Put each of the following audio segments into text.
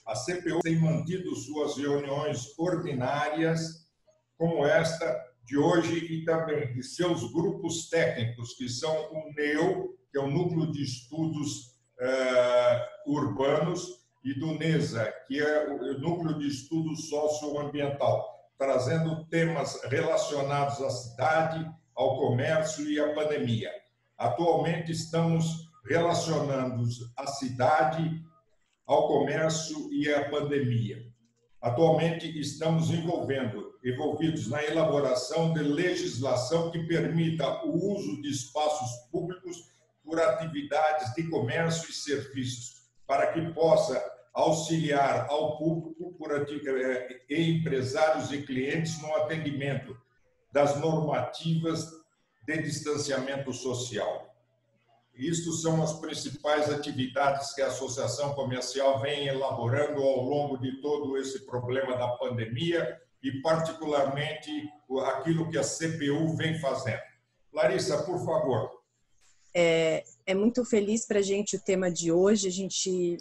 A CPU tem mantido suas reuniões ordinárias, como esta de hoje, e também de seus grupos técnicos, que são o NEU, que é o Núcleo de Estudos Urbanos, e do NESA, que é o Núcleo de Estudos Socioambiental, trazendo temas relacionados à cidade, ao comércio e à pandemia. Atualmente estamos relacionando a cidade ao comércio e à pandemia. Atualmente estamos envolvidos na elaboração de legislação que permita o uso de espaços públicos por atividades de comércio e serviços, para que possa auxiliar ao público e empresários e clientes no atendimento das normativas de distanciamento social. Isto são as principais atividades que a Associação Comercial vem elaborando ao longo de todo esse problema da pandemia e, particularmente, aquilo que a CPU vem fazendo. Larissa, por favor. É muito feliz para a gente o tema de hoje. A gente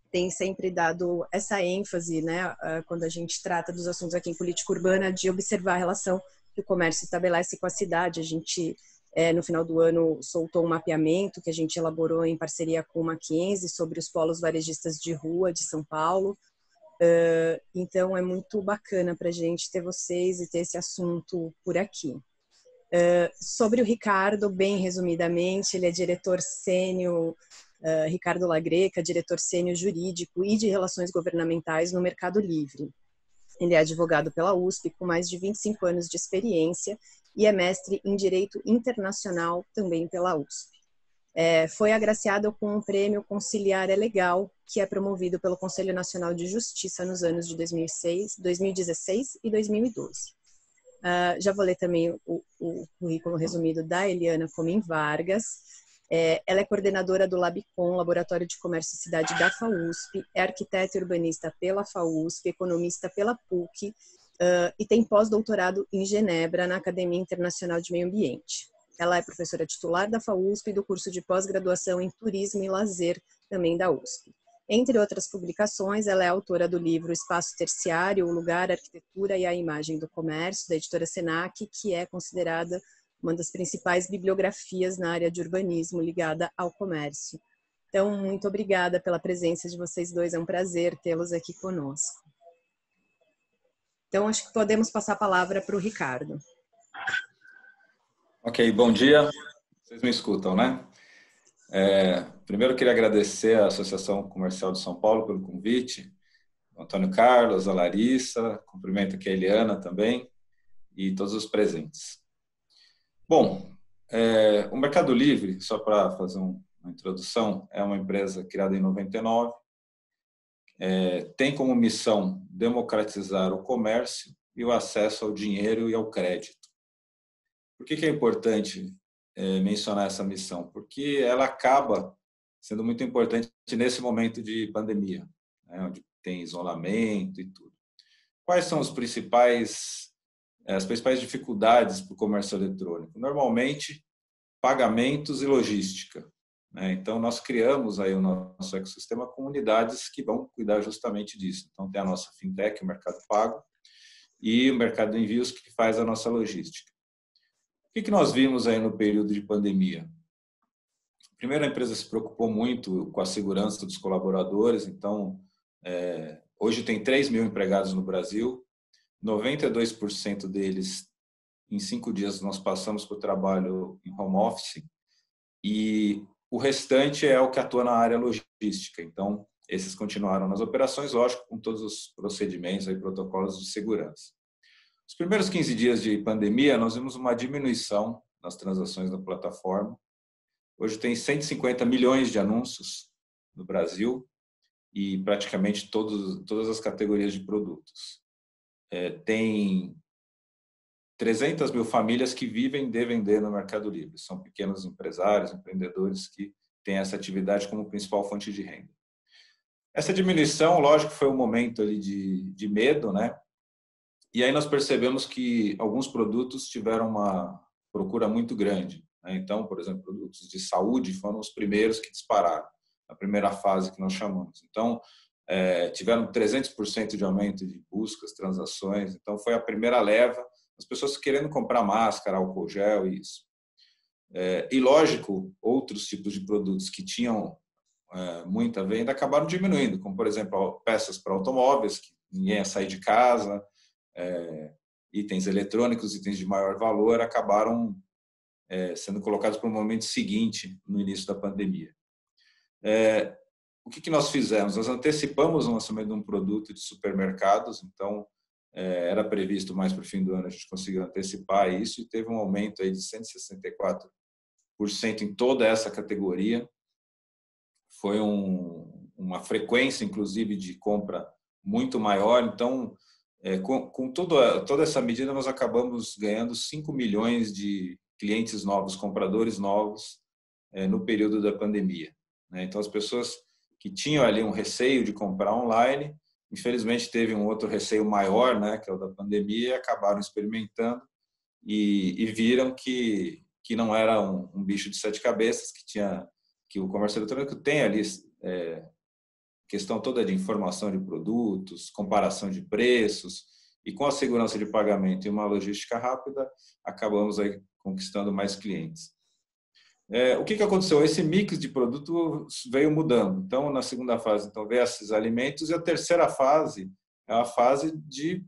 tem sempre dado essa ênfase, né, quando a gente trata dos assuntos aqui em política urbana, de observar a relação que o comércio estabelece com a cidade. A gente, no final do ano, soltou um mapeamento que a gente elaborou em parceria com o Mackenzie sobre os polos varejistas de rua de São Paulo. Então, é muito bacana para a gente ter vocês e ter esse assunto por aqui. Sobre o Ricardo, bem resumidamente, ele é diretor sênior, Ricardo Lagreca, diretor sênior jurídico e de relações governamentais no Mercado Livre. Ele é advogado pela USP, com mais de 25 anos de experiência, e é mestre em Direito Internacional também pela USP. Foi agraciado com o prêmio Conciliar é Legal, que é promovido pelo Conselho Nacional de Justiça nos anos de 2016 e 2012. Já vou ler também o currículo resumido da Eliana Comim Vargas. Ela é coordenadora do Labicom, Laboratório de Comércio e Cidade da FAUSP, é arquiteta e urbanista pela FAUSP, economista pela PUC e tem pós-doutorado em Genebra, na Academia Internacional de Meio Ambiente. Ela é professora titular da FAUSP e do curso de pós-graduação em Turismo e Lazer, também da USP. Entre outras publicações, ela é autora do livro Espaço Terciário, o Lugar, a Arquitetura e a Imagem do Comércio, da editora Senac, que é considerada uma das principais bibliografias na área de urbanismo ligada ao comércio. Então, muito obrigada pela presença de vocês dois, é um prazer tê-los aqui conosco. Então, acho que podemos passar a palavra para o Ricardo. Ok, bom dia. Vocês me escutam, né? Primeiro, eu queria agradecer à Associação Comercial de São Paulo pelo convite, o Antônio Carlos, a Larissa, cumprimento aqui a Eliana também e todos os presentes. Bom, o Mercado Livre, só para fazer uma introdução, é uma empresa criada em 99, tem como missão democratizar o comércio e o acesso ao dinheiro e ao crédito. Por que é importante mencionar essa missão? Porque ela acaba sendo muito importante nesse momento de pandemia, né, onde tem isolamento e tudo. Quais são as principais dificuldades para o comércio eletrônico? Normalmente, pagamentos e logística, né? Então, nós criamos aí o nosso ecossistema com unidades que vão cuidar justamente disso. Então, tem a nossa fintech, o Mercado Pago, e o Mercado de Envios, que faz a nossa logística. O que nós vimos aí no período de pandemia? Primeiro, a empresa se preocupou muito com a segurança dos colaboradores. Então, hoje tem 3 mil empregados no Brasil, 92% deles, em 5 dias, nós passamos para o trabalho em home office, e o restante é o que atua na área logística. Então, esses continuaram nas operações, lógico, com todos os procedimentos e protocolos de segurança. Os primeiros 15 dias de pandemia, nós vimos uma diminuição nas transações da plataforma. Hoje tem 150 milhões de anúncios no Brasil e praticamente todas as categorias de produtos. Tem 300 mil famílias que vivem de vender no Mercado Livre. São pequenos empresários, empreendedores que têm essa atividade como principal fonte de renda. Essa diminuição, lógico, foi um momento ali de medo, né? E aí nós percebemos que alguns produtos tiveram uma procura muito grande, né? Então, por exemplo, produtos de saúde foram os primeiros que dispararam, na primeira fase que nós chamamos. Então, tiveram 300% de aumento de buscas, transações. Então, foi a primeira leva, as pessoas querendo comprar máscara, álcool gel e isso. E, lógico, outros tipos de produtos que tinham muita venda acabaram diminuindo, como, por exemplo, peças para automóveis, que ninguém ia sair de casa, itens eletrônicos, itens de maior valor, acabaram sendo colocados para o momento seguinte, no início da pandemia. O que nós fizemos? Nós antecipamos o lançamento de um produto de supermercados, então era previsto mais para o fim do ano, a gente conseguiu antecipar isso e teve um aumento aí de 164% em toda essa categoria. Foi uma frequência, inclusive, de compra muito maior. Então, com toda essa medida, nós acabamos ganhando 5 milhões de clientes novos, compradores novos, no período da pandemia. Então, as pessoas que tinham ali um receio de comprar online, infelizmente teve um outro receio maior, que é o da pandemia, e acabaram experimentando e viram que não era um bicho de 7 cabeças, que o comércio eletrônico tem ali questão toda de informação de produtos, comparação de preços, e com a segurança de pagamento e uma logística rápida, acabamos aí conquistando mais clientes. O que aconteceu? Esse mix de produtos veio mudando. Então, na segunda fase, veio esses alimentos, e a terceira fase é a fase de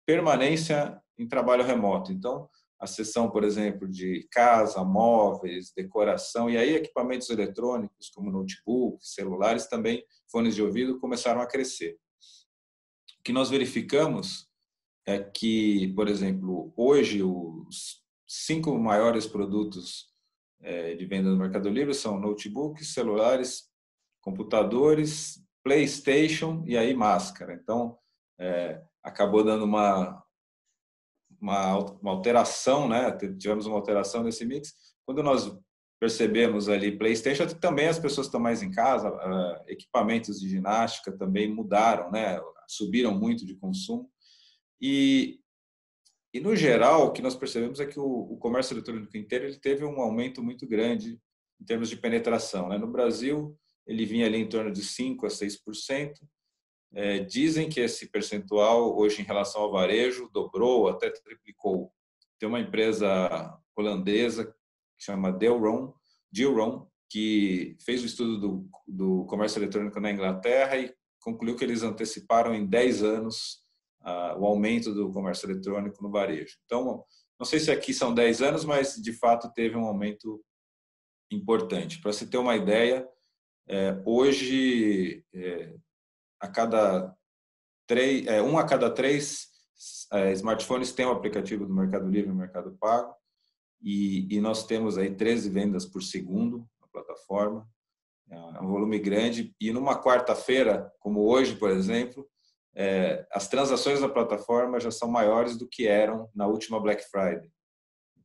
permanência em trabalho remoto. Então, a seção, por exemplo, de casa, móveis, decoração, e aí equipamentos eletrônicos, como notebooks, celulares, também fones de ouvido, começaram a crescer. O que nós verificamos é que, por exemplo, hoje os 5 maiores produtos de venda no Mercado Livre são notebooks, celulares, computadores, PlayStation e aí máscara. Então, acabou dando uma alteração, tivemos uma alteração nesse mix. Quando nós percebemos ali PlayStation, também as pessoas estão mais em casa, equipamentos de ginástica também mudaram, subiram muito de consumo. E no geral, o que nós percebemos é que o comércio eletrônico inteiro ele teve um aumento muito grande em termos de penetração. No Brasil, ele vinha ali em torno de 5% a 6%. Dizem que esse percentual, hoje, em relação ao varejo, dobrou, até triplicou. Tem uma empresa holandesa que chama Dealron, que fez o estudo do comércio eletrônico na Inglaterra e concluiu que eles anteciparam em 10 anos o aumento do comércio eletrônico no varejo. Então, não sei se aqui são 10 anos, mas, de fato, teve um aumento importante. Para se ter uma ideia, hoje, um a cada 3 smartphones tem um aplicativo do Mercado Livre e Mercado Pago, e nós temos aí 13 vendas por segundo na plataforma. É um volume grande, e numa quarta-feira, como hoje, por exemplo, as transações da plataforma já são maiores do que eram na última Black Friday.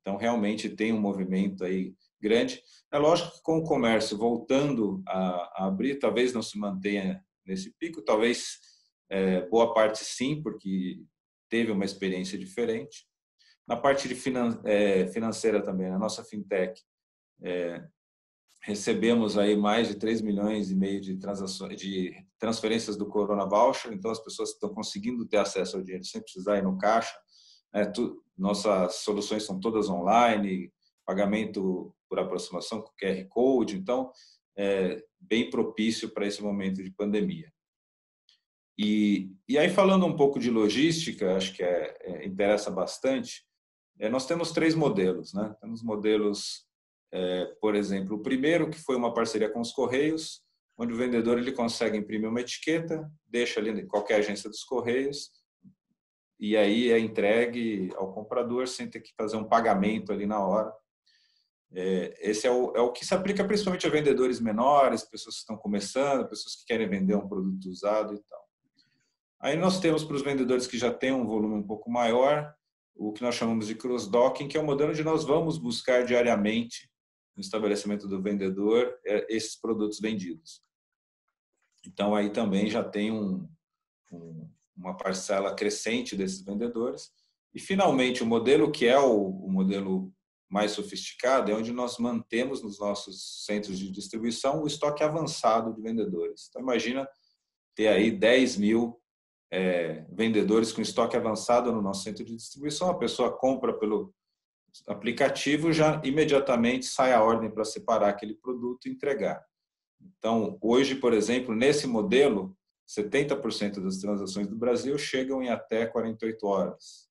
Então, realmente tem um movimento aí grande. É lógico que com o comércio voltando a abrir, talvez não se mantenha nesse pico, talvez boa parte sim, porque teve uma experiência diferente. Na parte de financeira também, na nossa fintech, recebemos aí mais de 3,5 milhões de transações, de transferências do Corona Voucher, então as pessoas estão conseguindo ter acesso ao dinheiro sem precisar ir no caixa. Nossas soluções são todas online, pagamento por aproximação com QR Code, então bem propício para esse momento de pandemia. E aí, falando um pouco de logística, acho que interessa bastante, nós temos 3 modelos. Temos modelos, por exemplo, o primeiro, que foi uma parceria com os Correios, onde o vendedor ele consegue imprimir uma etiqueta, deixa ali em qualquer agência dos Correios, e aí é entregue ao comprador sem ter que fazer um pagamento ali na hora. Esse é o que se aplica principalmente a vendedores menores, pessoas que estão começando, pessoas que querem vender um produto usado e tal. Aí nós temos, para os vendedores que já têm um volume um pouco maior, o que nós chamamos de cross-docking, que é o modelo onde nós vamos buscar diariamente no estabelecimento do vendedor esses produtos vendidos. Então, aí também já tem uma parcela crescente desses vendedores. E, finalmente, o modelo que é o modelo mais sofisticado é onde nós mantemos nos nossos centros de distribuição o estoque avançado de vendedores. Então, imagina ter aí 10 mil vendedores com estoque avançado no nosso centro de distribuição. A pessoa compra pelo aplicativo, já imediatamente sai a ordem para separar aquele produto e entregar. Então, hoje, por exemplo, nesse modelo, 70% das transações do Brasil chegam em até 48 horas.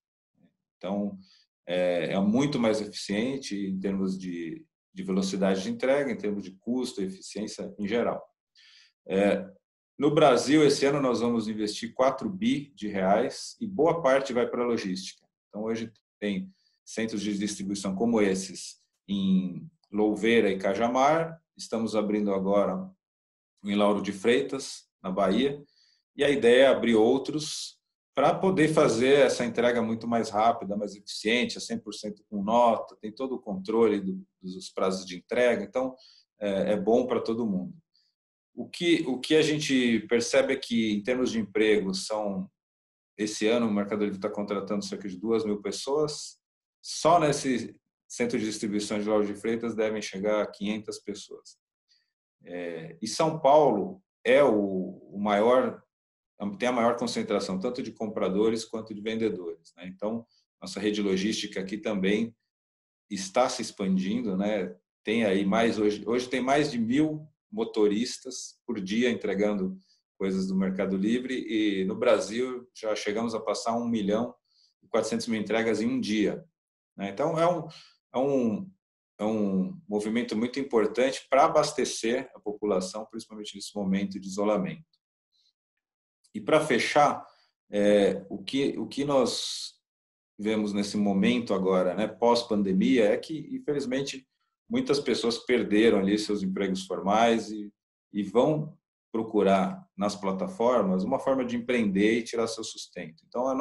Então, é muito mais eficiente em termos de velocidade de entrega, em termos de custo e eficiência em geral. No Brasil, esse ano, nós vamos investir 4 bi de reais e boa parte vai para a logística. Então, hoje tem centros de distribuição como esses em Louveira e Cajamar. Estamos abrindo agora em Lauro de Freitas, na Bahia. E a ideia é abrir outros para poder fazer essa entrega muito mais rápida, mais eficiente, a 100% com nota, tem todo o controle dos prazos de entrega. Então, é bom para todo mundo. O que a gente percebe é que, em termos de emprego, esse ano o Mercado Livre está contratando cerca de 2 mil pessoas. Só nesse centro de distribuição de Lauro de Freitas devem chegar a 500 pessoas. E São Paulo é tem a maior concentração tanto de compradores quanto de vendedores, né? Então, nossa rede logística aqui também está se expandindo, né? Tem aí hoje tem mais de 1.000 motoristas por dia entregando coisas do Mercado Livre, e no Brasil já chegamos a passar 1.400.000 entregas em um dia, né? Então, é um movimento muito importante para abastecer a população, principalmente nesse momento de isolamento. E para fechar, o que nós vemos nesse momento agora, né, pós-pandemia, é que, infelizmente, muitas pessoas perderam ali seus empregos formais e vão procurar nas plataformas uma forma de empreender e tirar seu sustento. Então, o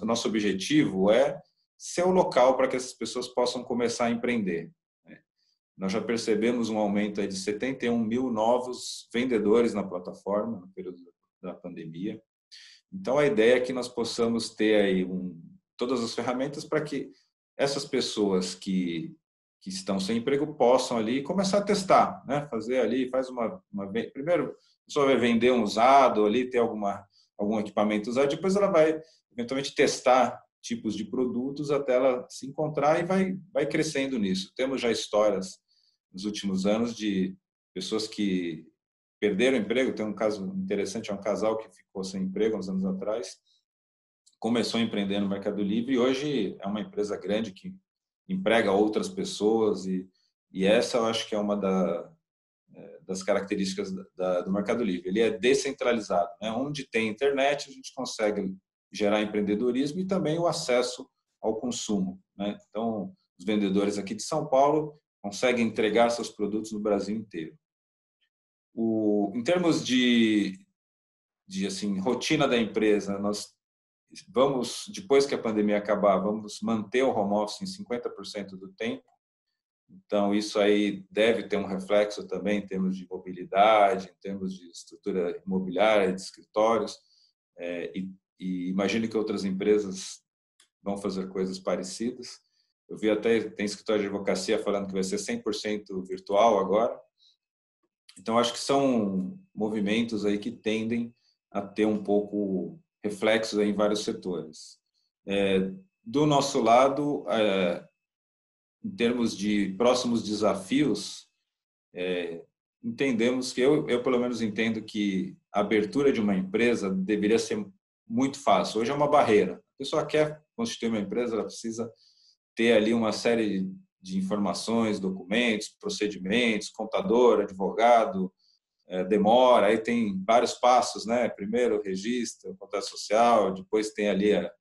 nosso objetivo é ser o local para que essas pessoas possam começar a empreender. Nós já percebemos um aumento aí de 71 mil novos vendedores na plataforma no período da pandemia. Então, a ideia é que nós possamos ter aí todas as ferramentas para que essas pessoas que estão sem emprego possam ali começar a testar, né? Fazer ali, primeiro, a pessoa vai vender um usado ali, ter algum equipamento usado, depois ela vai eventualmente testar tipos de produtos até ela se encontrar e vai crescendo nisso. Temos já histórias nos últimos anos de pessoas que perderam o emprego. Tem um caso interessante, é um casal que ficou sem emprego uns anos atrás, começou a empreender no Mercado Livre e hoje é uma empresa grande que emprega outras pessoas e essa eu acho que é uma das características do Mercado Livre. Ele é descentralizado, né? Onde tem internet a gente consegue gerar empreendedorismo e também o acesso ao consumo, né? Então, os vendedores aqui de São Paulo conseguem entregar seus produtos no Brasil inteiro. Em termos de assim, rotina da empresa, nós vamos, depois que a pandemia acabar, vamos manter o home office em 50% do tempo. Então, isso aí deve ter um reflexo também em termos de mobilidade, em termos de estrutura imobiliária, de escritórios, e imagino que outras empresas vão fazer coisas parecidas. Eu vi até, tem escritório de advocacia falando que vai ser 100% virtual agora. Então, acho que são movimentos aí que tendem a ter um pouco reflexos aí em vários setores. Do nosso lado, em termos de próximos desafios, entendemos que eu pelo menos entendo que a abertura de uma empresa deveria ser muito fácil. Hoje é uma barreira. A pessoa quer constituir uma empresa, ela precisa ter ali uma série de informações, documentos, procedimentos, contador, advogado, demora, aí tem vários passos, né? Primeiro registra, contrato social, depois tem ali a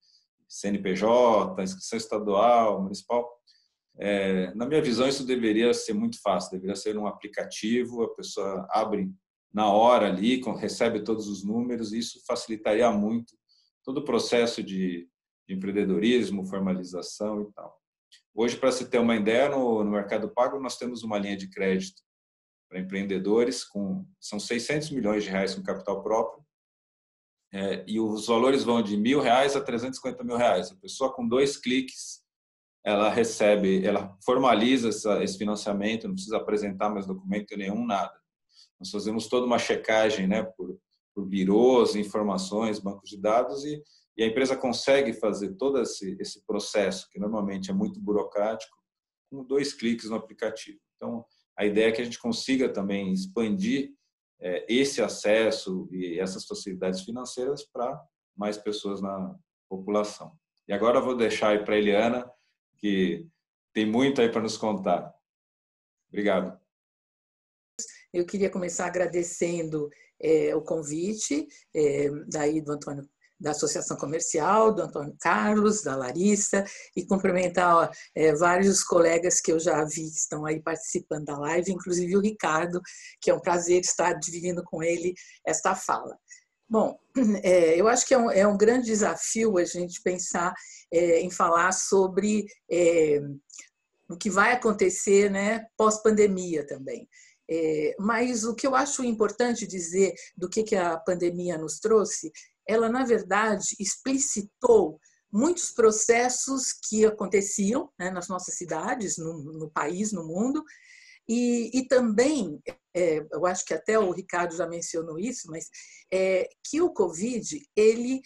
CNPJ, a inscrição estadual, municipal. Na minha visão, isso deveria ser muito fácil, deveria ser um aplicativo, a pessoa abre na hora ali, recebe todos os números, e isso facilitaria muito todo o processo de empreendedorismo, formalização e tal. Hoje, para se ter uma ideia, no Mercado Pago, nós temos uma linha de crédito para empreendedores, são 600 milhões de reais com capital próprio, e os valores vão de R$1.000 a R$350 mil. A pessoa, com 2 cliques, ela formaliza esse financiamento, não precisa apresentar mais documento nenhum, nada. Nós fazemos toda uma checagem, né, por birôs, informações, bancos de dados, e a empresa consegue fazer todo esse processo, que normalmente é muito burocrático, com 2 cliques no aplicativo. Então, a ideia é que a gente consiga também expandir esse acesso e essas facilidades financeiras para mais pessoas na população. E agora eu vou deixar aí para a Eliana, que tem muito aí para nos contar. Obrigado. Eu queria começar agradecendo o convite daí do Antônio, da Associação Comercial, do Antônio Carlos, da Larissa, e cumprimentar vários colegas que eu já vi que estão aí participando da live, inclusive o Ricardo, que é um prazer estar dividindo com ele esta fala. Bom, eu acho que é um grande desafio a gente pensar em falar sobre o que vai acontecer, né, pós-pandemia também. Mas o que eu acho importante dizer do que a pandemia nos trouxe, ela, na verdade, explicitou muitos processos que aconteciam, né, nas nossas cidades, no país, no mundo, e também, eu acho que até o Ricardo já mencionou isso, mas que o Covid ele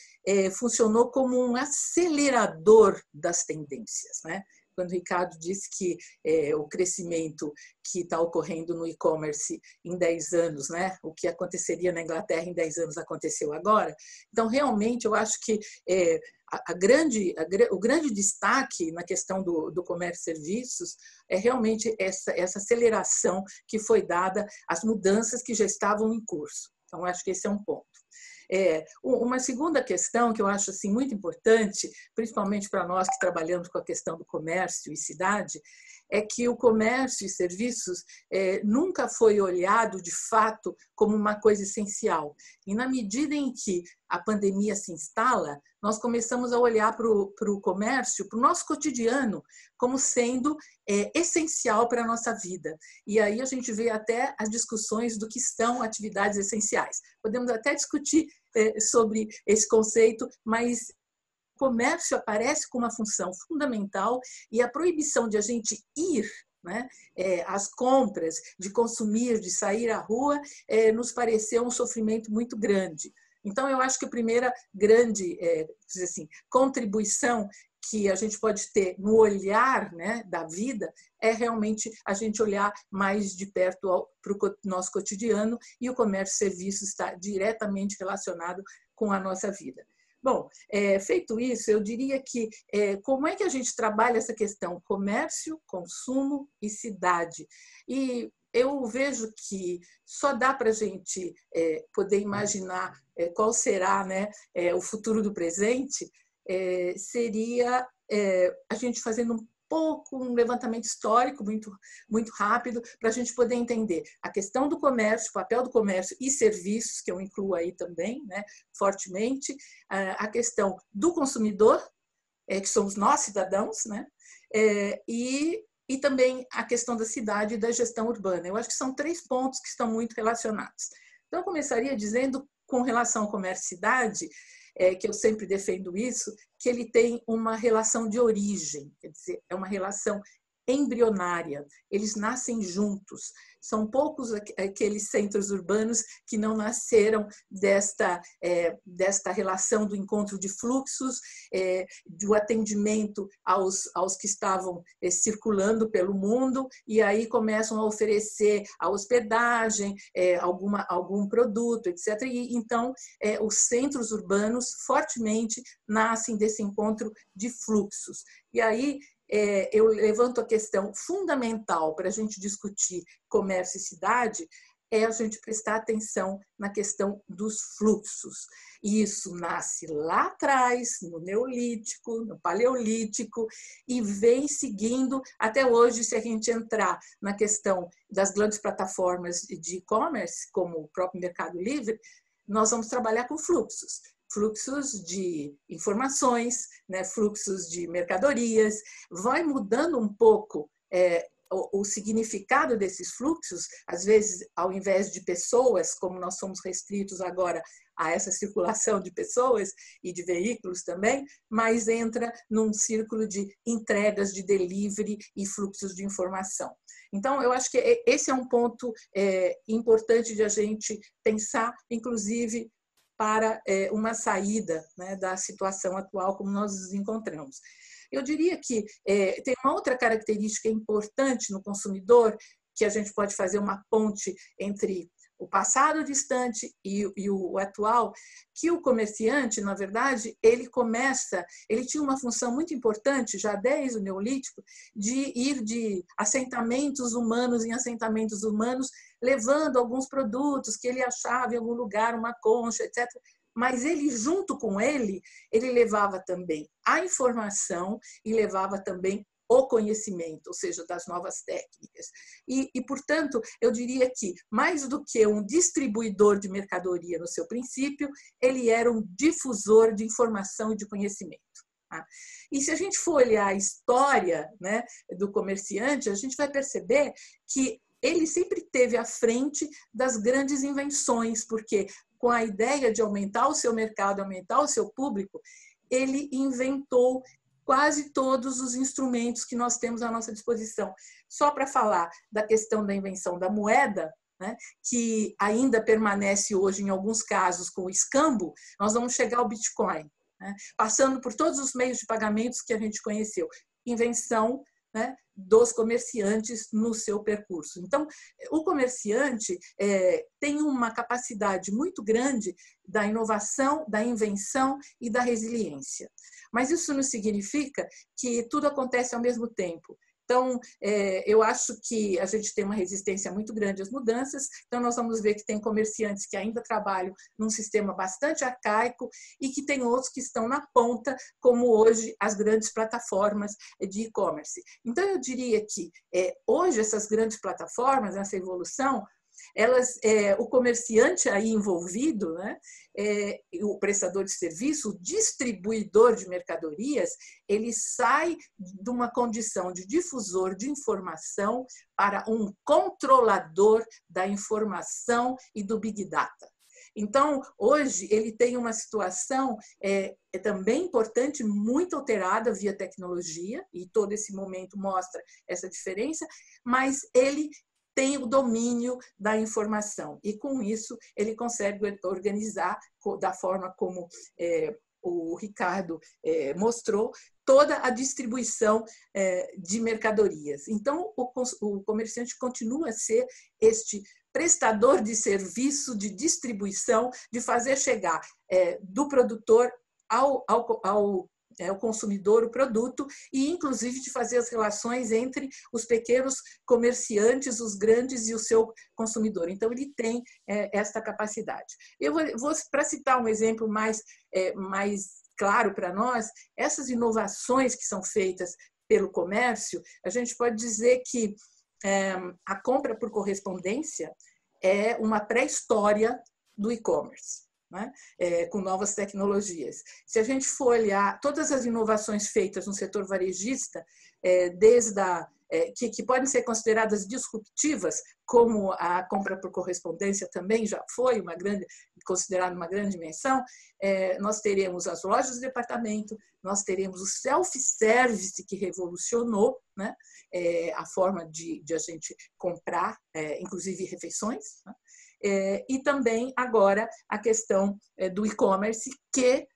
funcionou como um acelerador das tendências, né? Quando o Ricardo disse que o crescimento que está ocorrendo no e-commerce em 10 anos, né? O que aconteceria na Inglaterra em 10 anos aconteceu agora. Então, realmente, eu acho que o grande destaque na questão do comércio e serviços é realmente essa aceleração que foi dada às mudanças que já estavam em curso. Então, acho que esse é um ponto. Uma segunda questão que eu acho assim, muito importante, principalmente para nós que trabalhamos com a questão do comércio e cidade, é que o comércio e serviços nunca foi olhado de fato como uma coisa essencial. E na medida em que a pandemia se instala, nós começamos a olhar para o comércio, para o nosso cotidiano, como sendo essencial para a nossa vida. E aí a gente vê até as discussões do que são atividades essenciais. Podemos até discutir sobre esse conceito, mas o comércio aparece com uma função fundamental e a proibição de a gente ir, né, às compras, de consumir, de sair à rua, nos pareceu um sofrimento muito grande. Então, eu acho que a primeira grande contribuição que a gente pode ter no olhar, né, da vida é realmente a gente olhar mais de perto para o nosso cotidiano, e o comércio e serviços está diretamente relacionado com a nossa vida. Bom, feito isso, eu diria que como é que a gente trabalha essa questão comércio, consumo e cidade? E eu vejo que só dá para a gente poder imaginar qual será, né, o futuro do presente, seria a gente fazendo um levantamento histórico muito rápido para a gente poder entender a questão do comércio, o papel do comércio e serviços, que eu incluo aí também, né, fortemente, a questão do consumidor, que somos nós, cidadãos, né, e também a questão da cidade e da gestão urbana. Eu acho que são 3 pontos que estão muito relacionados. Então, eu começaria dizendo, com relação ao comércio e cidade, que eu sempre defendo isso, que ele tem uma relação de origem, quer dizer, é uma relação embrionária, eles nascem juntos. São poucos aqueles centros urbanos que não nasceram desta relação do encontro de fluxos, do atendimento aos que estavam circulando pelo mundo, e aí começam a oferecer a hospedagem, algum produto, etc. E então os centros urbanos fortemente nascem desse encontro de fluxos. E aí eu levanto a questão fundamental para a gente discutir comércio e cidade, é a gente prestar atenção na questão dos fluxos. E isso nasce lá atrás, no Neolítico, no Paleolítico, e vem seguindo até hoje. Se a gente entrar na questão das grandes plataformas de e-commerce, como o próprio Mercado Livre, nós vamos trabalhar com fluxos. Fluxos de informações, né, fluxos de mercadorias, vai mudando um pouco o significado desses fluxos. Às vezes, ao invés de pessoas, como nós somos restritos agora a essa circulação de pessoas e de veículos também, mas entra num círculo de entregas de delivery e fluxos de informação. Então, eu acho que esse é um ponto importante de a gente pensar, inclusive, para uma saída, né, da situação atual como nós nos encontramos. Eu diria que tem uma outra característica importante no consumidor, que a gente pode fazer uma ponte entre o passado distante e o atual, que o comerciante, na verdade, ele tinha uma função muito importante, já desde o Neolítico, de ir de assentamentos humanos em assentamentos humanos, levando alguns produtos que ele achava em algum lugar, uma concha, etc. Mas ele, junto com ele levava também a informação e levava também o conhecimento, ou seja, das novas técnicas. E, portanto, eu diria que, mais do que um distribuidor de mercadoria no seu princípio, ele era um difusor de informação e de conhecimento. Tá? E se a gente for olhar a história, né, do comerciante, a gente vai perceber que ele sempre esteve à frente das grandes invenções, porque com a ideia de aumentar o seu mercado, aumentar o seu público, ele inventou quase todos os instrumentos que nós temos à nossa disposição. Só para falar da questão da invenção da moeda, né, que ainda permanece hoje, em alguns casos, com o escambo, nós vamos chegar ao Bitcoin, né, passando por todos os meios de pagamentos que a gente conheceu. Invenção, né, dos comerciantes no seu percurso. Então, o comerciante tem uma capacidade muito grande da inovação, da invenção e da resiliência. Mas isso não significa que tudo acontece ao mesmo tempo. Então, eu acho que a gente tem uma resistência muito grande às mudanças, então nós vamos ver que tem comerciantes que ainda trabalham num sistema bastante arcaico e que tem outros que estão na ponta, como hoje as grandes plataformas de e-commerce. Então, eu diria que hoje essas grandes plataformas, essa evolução, o comerciante aí envolvido, né, o prestador de serviço, o distribuidor de mercadorias, ele sai de uma condição de difusor de informação para um controlador da informação e do Big Data. Então, hoje, ele tem uma situação também importante, muito alterada via tecnologia, e todo esse momento mostra essa diferença, mas ele tem o domínio da informação e, com isso, ele consegue organizar da forma como o Ricardo mostrou, toda a distribuição de mercadorias. Então, o comerciante continua a ser este prestador de serviço de distribuição, de fazer chegar do produtor ao consumidor o produto e, inclusive, de fazer as relações entre os pequenos comerciantes, os grandes e o seu consumidor. Então, ele tem esta capacidade. Eu vou para citar um exemplo mais claro para nós, essas inovações que são feitas pelo comércio, a gente pode dizer que a compra por correspondência é uma pré-história do e-commerce, né? Com novas tecnologias. Se a gente for olhar todas as inovações feitas no setor varejista, desde que podem ser consideradas disruptivas, como a compra por correspondência também já foi considerada uma grande dimensão, nós teremos as lojas de departamento, nós teremos o self-service que revolucionou, né, a forma de a gente comprar, inclusive refeições, né? E também agora a questão do e-commerce, que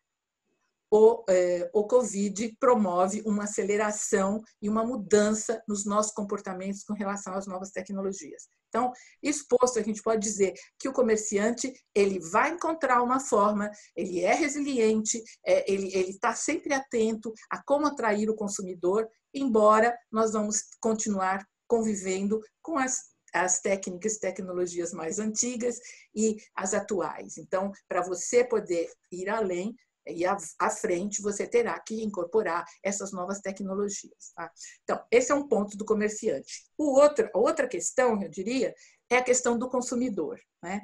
o Covid promove uma aceleração e uma mudança nos nossos comportamentos com relação às novas tecnologias. Então, exposto, a gente pode dizer que o comerciante ele vai encontrar uma forma, ele é resiliente, ele está sempre atento a como atrair o consumidor, embora nós vamos continuar convivendo com as técnicas e tecnologias mais antigas e as atuais. Então, para você poder ir além e à frente, você terá que incorporar essas novas tecnologias. Tá? Então, esse é um ponto do comerciante. A outra questão, eu diria, é a questão do consumidor, né?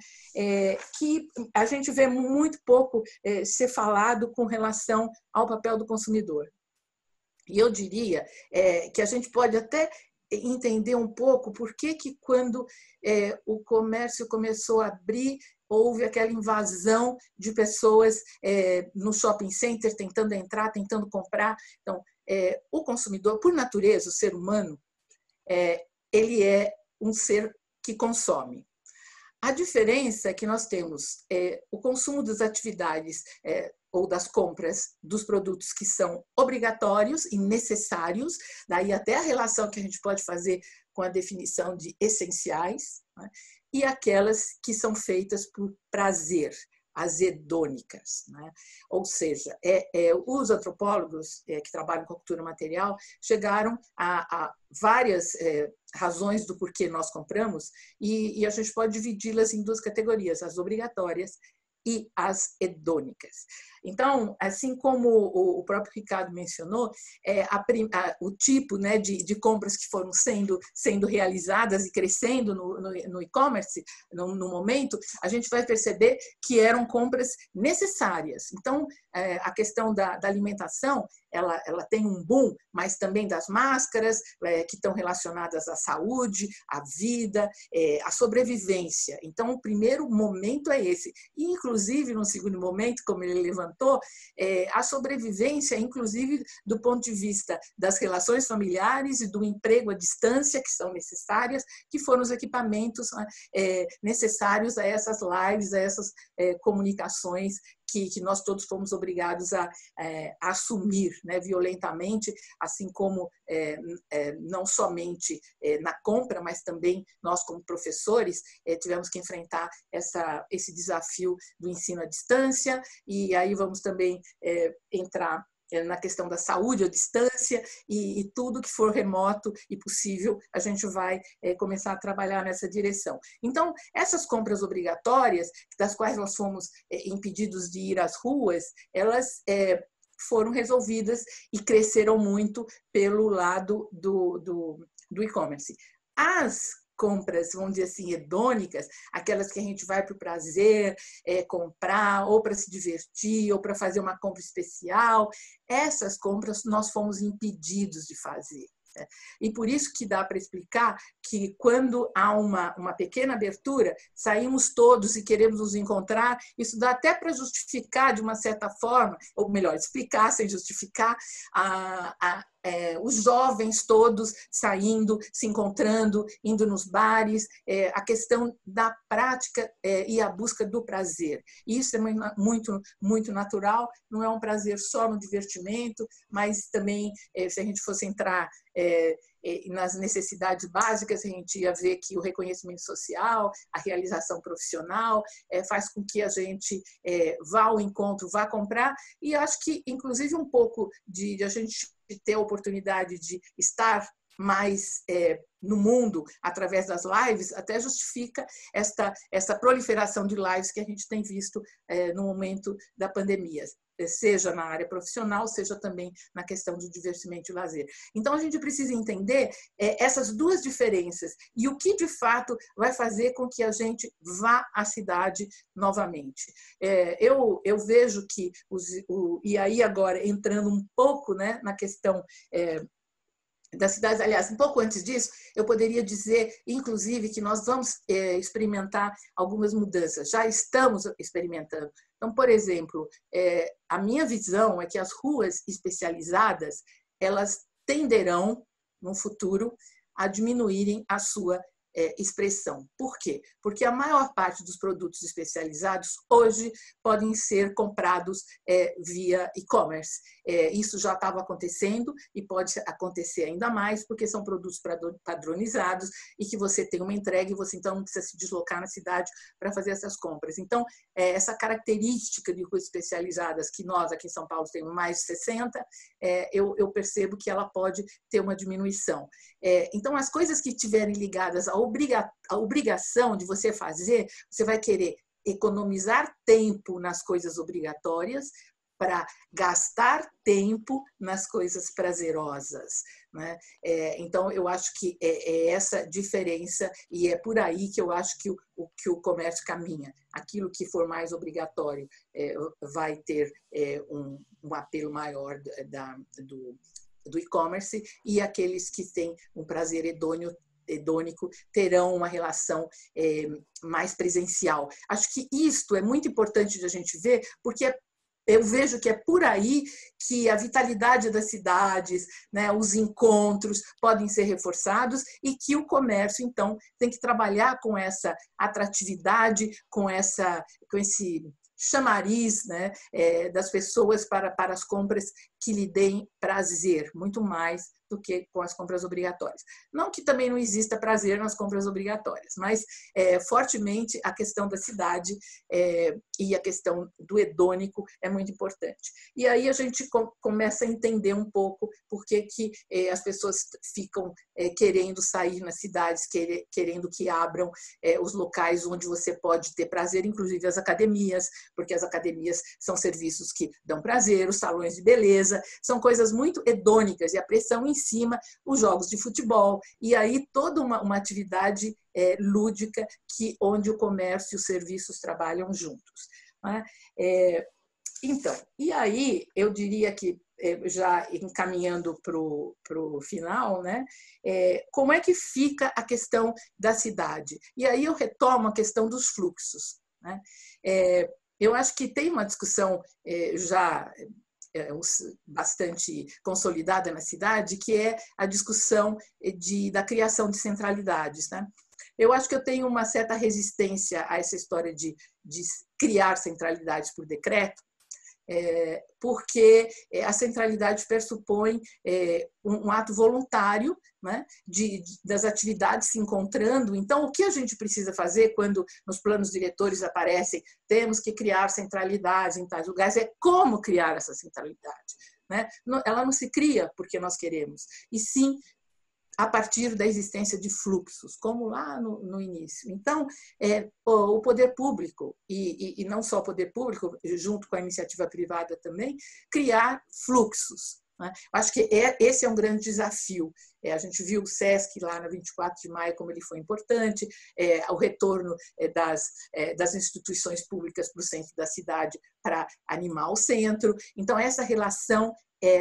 Que a gente vê muito pouco ser falado com relação ao papel do consumidor. E eu diria que a gente pode até entender um pouco por que quando o comércio começou a abrir, houve aquela invasão de pessoas no shopping center, tentando entrar, tentando comprar. Então, o consumidor, por natureza, o ser humano, ele é um ser que consome. A diferença é que nós temos o consumo das atividades ou das compras dos produtos que são obrigatórios e necessários, daí até a relação que a gente pode fazer com a definição de essenciais, né? E aquelas que são feitas por prazer, as hedônicas, né? Ou seja, os antropólogos que trabalham com a cultura material chegaram a várias razões do porquê nós compramos e a gente pode dividi-las em duas categorias, as obrigatórias e as hedônicas. Então, assim como o próprio Ricardo mencionou, o tipo, né, de compras que foram sendo realizadas e crescendo no e-commerce, no momento, a gente vai perceber que eram compras necessárias. Então, a questão da alimentação, ela tem um boom, mas também das máscaras, que estão relacionadas à saúde, à vida, à sobrevivência. Então, o primeiro momento é esse. E, inclusive, no segundo momento, como ele levantou, a sobrevivência, inclusive do ponto de vista das relações familiares e do emprego à distância, que são necessárias, que foram os equipamentos necessários a essas lives, a essas comunicações que nós todos fomos obrigados a assumir, né, violentamente, assim como não somente na compra, mas também nós como professores tivemos que enfrentar esse desafio do ensino à distância, e aí vamos também entrar na questão da saúde à distância e tudo que for remoto e possível, a gente vai começar a trabalhar nessa direção. Então, essas compras obrigatórias, das quais nós fomos impedidos de ir às ruas, elas foram resolvidas e cresceram muito pelo lado do e-commerce. As compras, vamos dizer assim, hedônicas, aquelas que a gente vai para o prazer, comprar, ou para se divertir, ou para fazer uma compra especial, essas compras nós fomos impedidos de fazer. E por isso que dá para explicar que quando há uma pequena abertura, saímos todos e queremos nos encontrar, isso dá até para justificar de uma certa forma, ou melhor, explicar sem justificar os jovens todos saindo, se encontrando, indo nos bares, a questão da prática e a busca do prazer. Isso é muito, muito natural, não é um prazer só no divertimento, mas também, se a gente fosse entrar nas necessidades básicas, a gente ia ver que o reconhecimento social, a realização profissional, faz com que a gente vá ao encontro, vá comprar, e acho que, inclusive, um pouco de a gente ter a oportunidade de estar mais no mundo através das lives, até justifica essa proliferação de lives que a gente tem visto no momento da pandemia, seja na área profissional, seja também na questão do divertimento e lazer. Então, a gente precisa entender essas duas diferenças e o que, de fato, vai fazer com que a gente vá à cidade novamente. Eu vejo que, e aí agora, entrando um pouco, né, na questão das cidades, aliás, um pouco antes disso, eu poderia dizer, inclusive, que nós vamos experimentar algumas mudanças, já estamos experimentando. Então, por exemplo, a minha visão é que as ruas especializadas, elas tenderão, no futuro, a diminuírem a sua expressão. Por quê? Porque a maior parte dos produtos especializados hoje podem ser comprados via e-commerce. Isso já estava acontecendo e pode acontecer ainda mais, porque são produtos padronizados e que você tem uma entrega e você então não precisa se deslocar na cidade para fazer essas compras. Então, essa característica de ruas especializadas, que nós aqui em São Paulo temos mais de 60, eu percebo que ela pode ter uma diminuição. Então, as coisas que estiverem ligadas à obrigação de você fazer, você vai querer economizar tempo nas coisas obrigatórias para gastar tempo nas coisas prazerosas, né? Então, eu acho que é essa diferença e é por aí que eu acho que o comércio caminha. Aquilo que for mais obrigatório vai ter um apelo maior do e-commerce, e aqueles que têm um prazer hedônico terão uma relação mais presencial. Acho que isto é muito importante de a gente ver, porque eu vejo que é por aí que a vitalidade das cidades, né, os encontros podem ser reforçados e que o comércio, então, tem que trabalhar com essa atratividade, com esse chamariz, né, das pessoas para as compras que lhe deem prazer, muito mais do que com as compras obrigatórias. Não que também não exista prazer nas compras obrigatórias, mas fortemente a questão da cidade e a questão do hedônico é muito importante. E aí a gente começa a entender um pouco por que as pessoas ficam querendo sair nas cidades, querendo que abram os locais onde você pode ter prazer, inclusive as academias, porque as academias são serviços que dão prazer, os salões de beleza, são coisas muito hedônicas e a pressão em cima, os jogos de futebol, e aí toda uma atividade lúdica onde o comércio e os serviços trabalham juntos. Né? Então, e aí eu diria que, já encaminhando para o final, né? Como é que fica a questão da cidade? E aí eu retomo a questão dos fluxos. Né? Eu acho que tem uma discussão já bastante consolidada na cidade, que é a discussão da criação de centralidades. Né? Eu acho que eu tenho uma certa resistência a essa história de criar centralidades por decreto, porque a centralidade pressupõe um ato voluntário, né, das atividades se encontrando. Então, o que a gente precisa fazer quando nos planos diretores aparecem temos que criar centralidades em tais lugares, é como criar essa centralidade. Né? Ela não se cria porque nós queremos, e sim a partir da existência de fluxos, como lá no início. Então, o poder público, e não só o poder público, junto com a iniciativa privada também, criar fluxos. Né? Acho que esse é um grande desafio. A gente viu o SESC lá na 24 de maio, como ele foi importante, o retorno das instituições públicas para o centro da cidade para animar o centro. Então, essa relação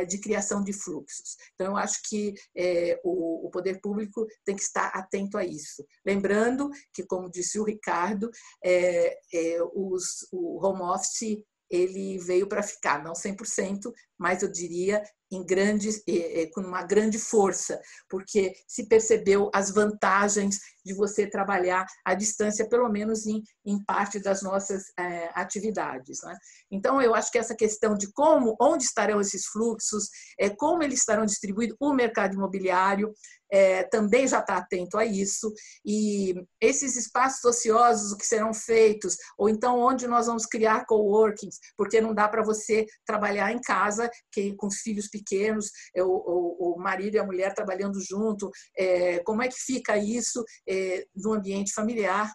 de criação de fluxos. Então, eu acho que o poder público tem que estar atento a isso. Lembrando que, como disse o Ricardo, o home office ele veio para ficar, não 100%, mas eu diria com uma grande força, porque se percebeu as vantagens de você trabalhar à distância, pelo menos em parte das nossas atividades. Né? Então, eu acho que essa questão de onde estarão esses fluxos, como eles estarão distribuídos, o mercado imobiliário também já está atento a isso, e esses espaços ociosos, o que serão feitos, ou então onde nós vamos criar coworkings, porque não dá para você trabalhar em casa com os filhos pequenos, o marido e a mulher trabalhando junto, como é que fica isso no ambiente familiar,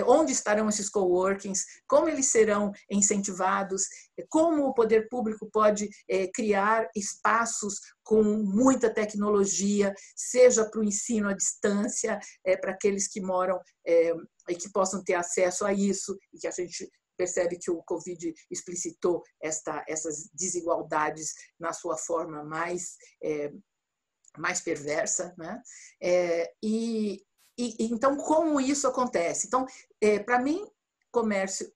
onde estarão esses coworkings, como eles serão incentivados, como o poder público pode criar espaços com muita tecnologia, seja para o ensino à distância, para aqueles que moram e que possam ter acesso a isso, e que a gente percebe que o Covid explicitou essas desigualdades na sua forma mais perversa. Né? Então, como isso acontece? Então, para mim, comércio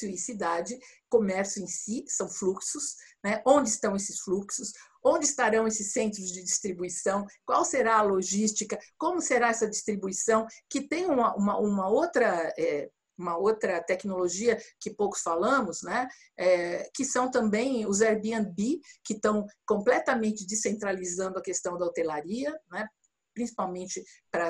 e cidade, comércio em si são fluxos, né? Onde estão esses fluxos? Onde estarão esses centros de distribuição? Qual será a logística? Como será essa distribuição? Que tem uma outra tecnologia que poucos falamos, né? Que são também os Airbnb, que estão completamente descentralizando a questão da hotelaria, né? Principalmente para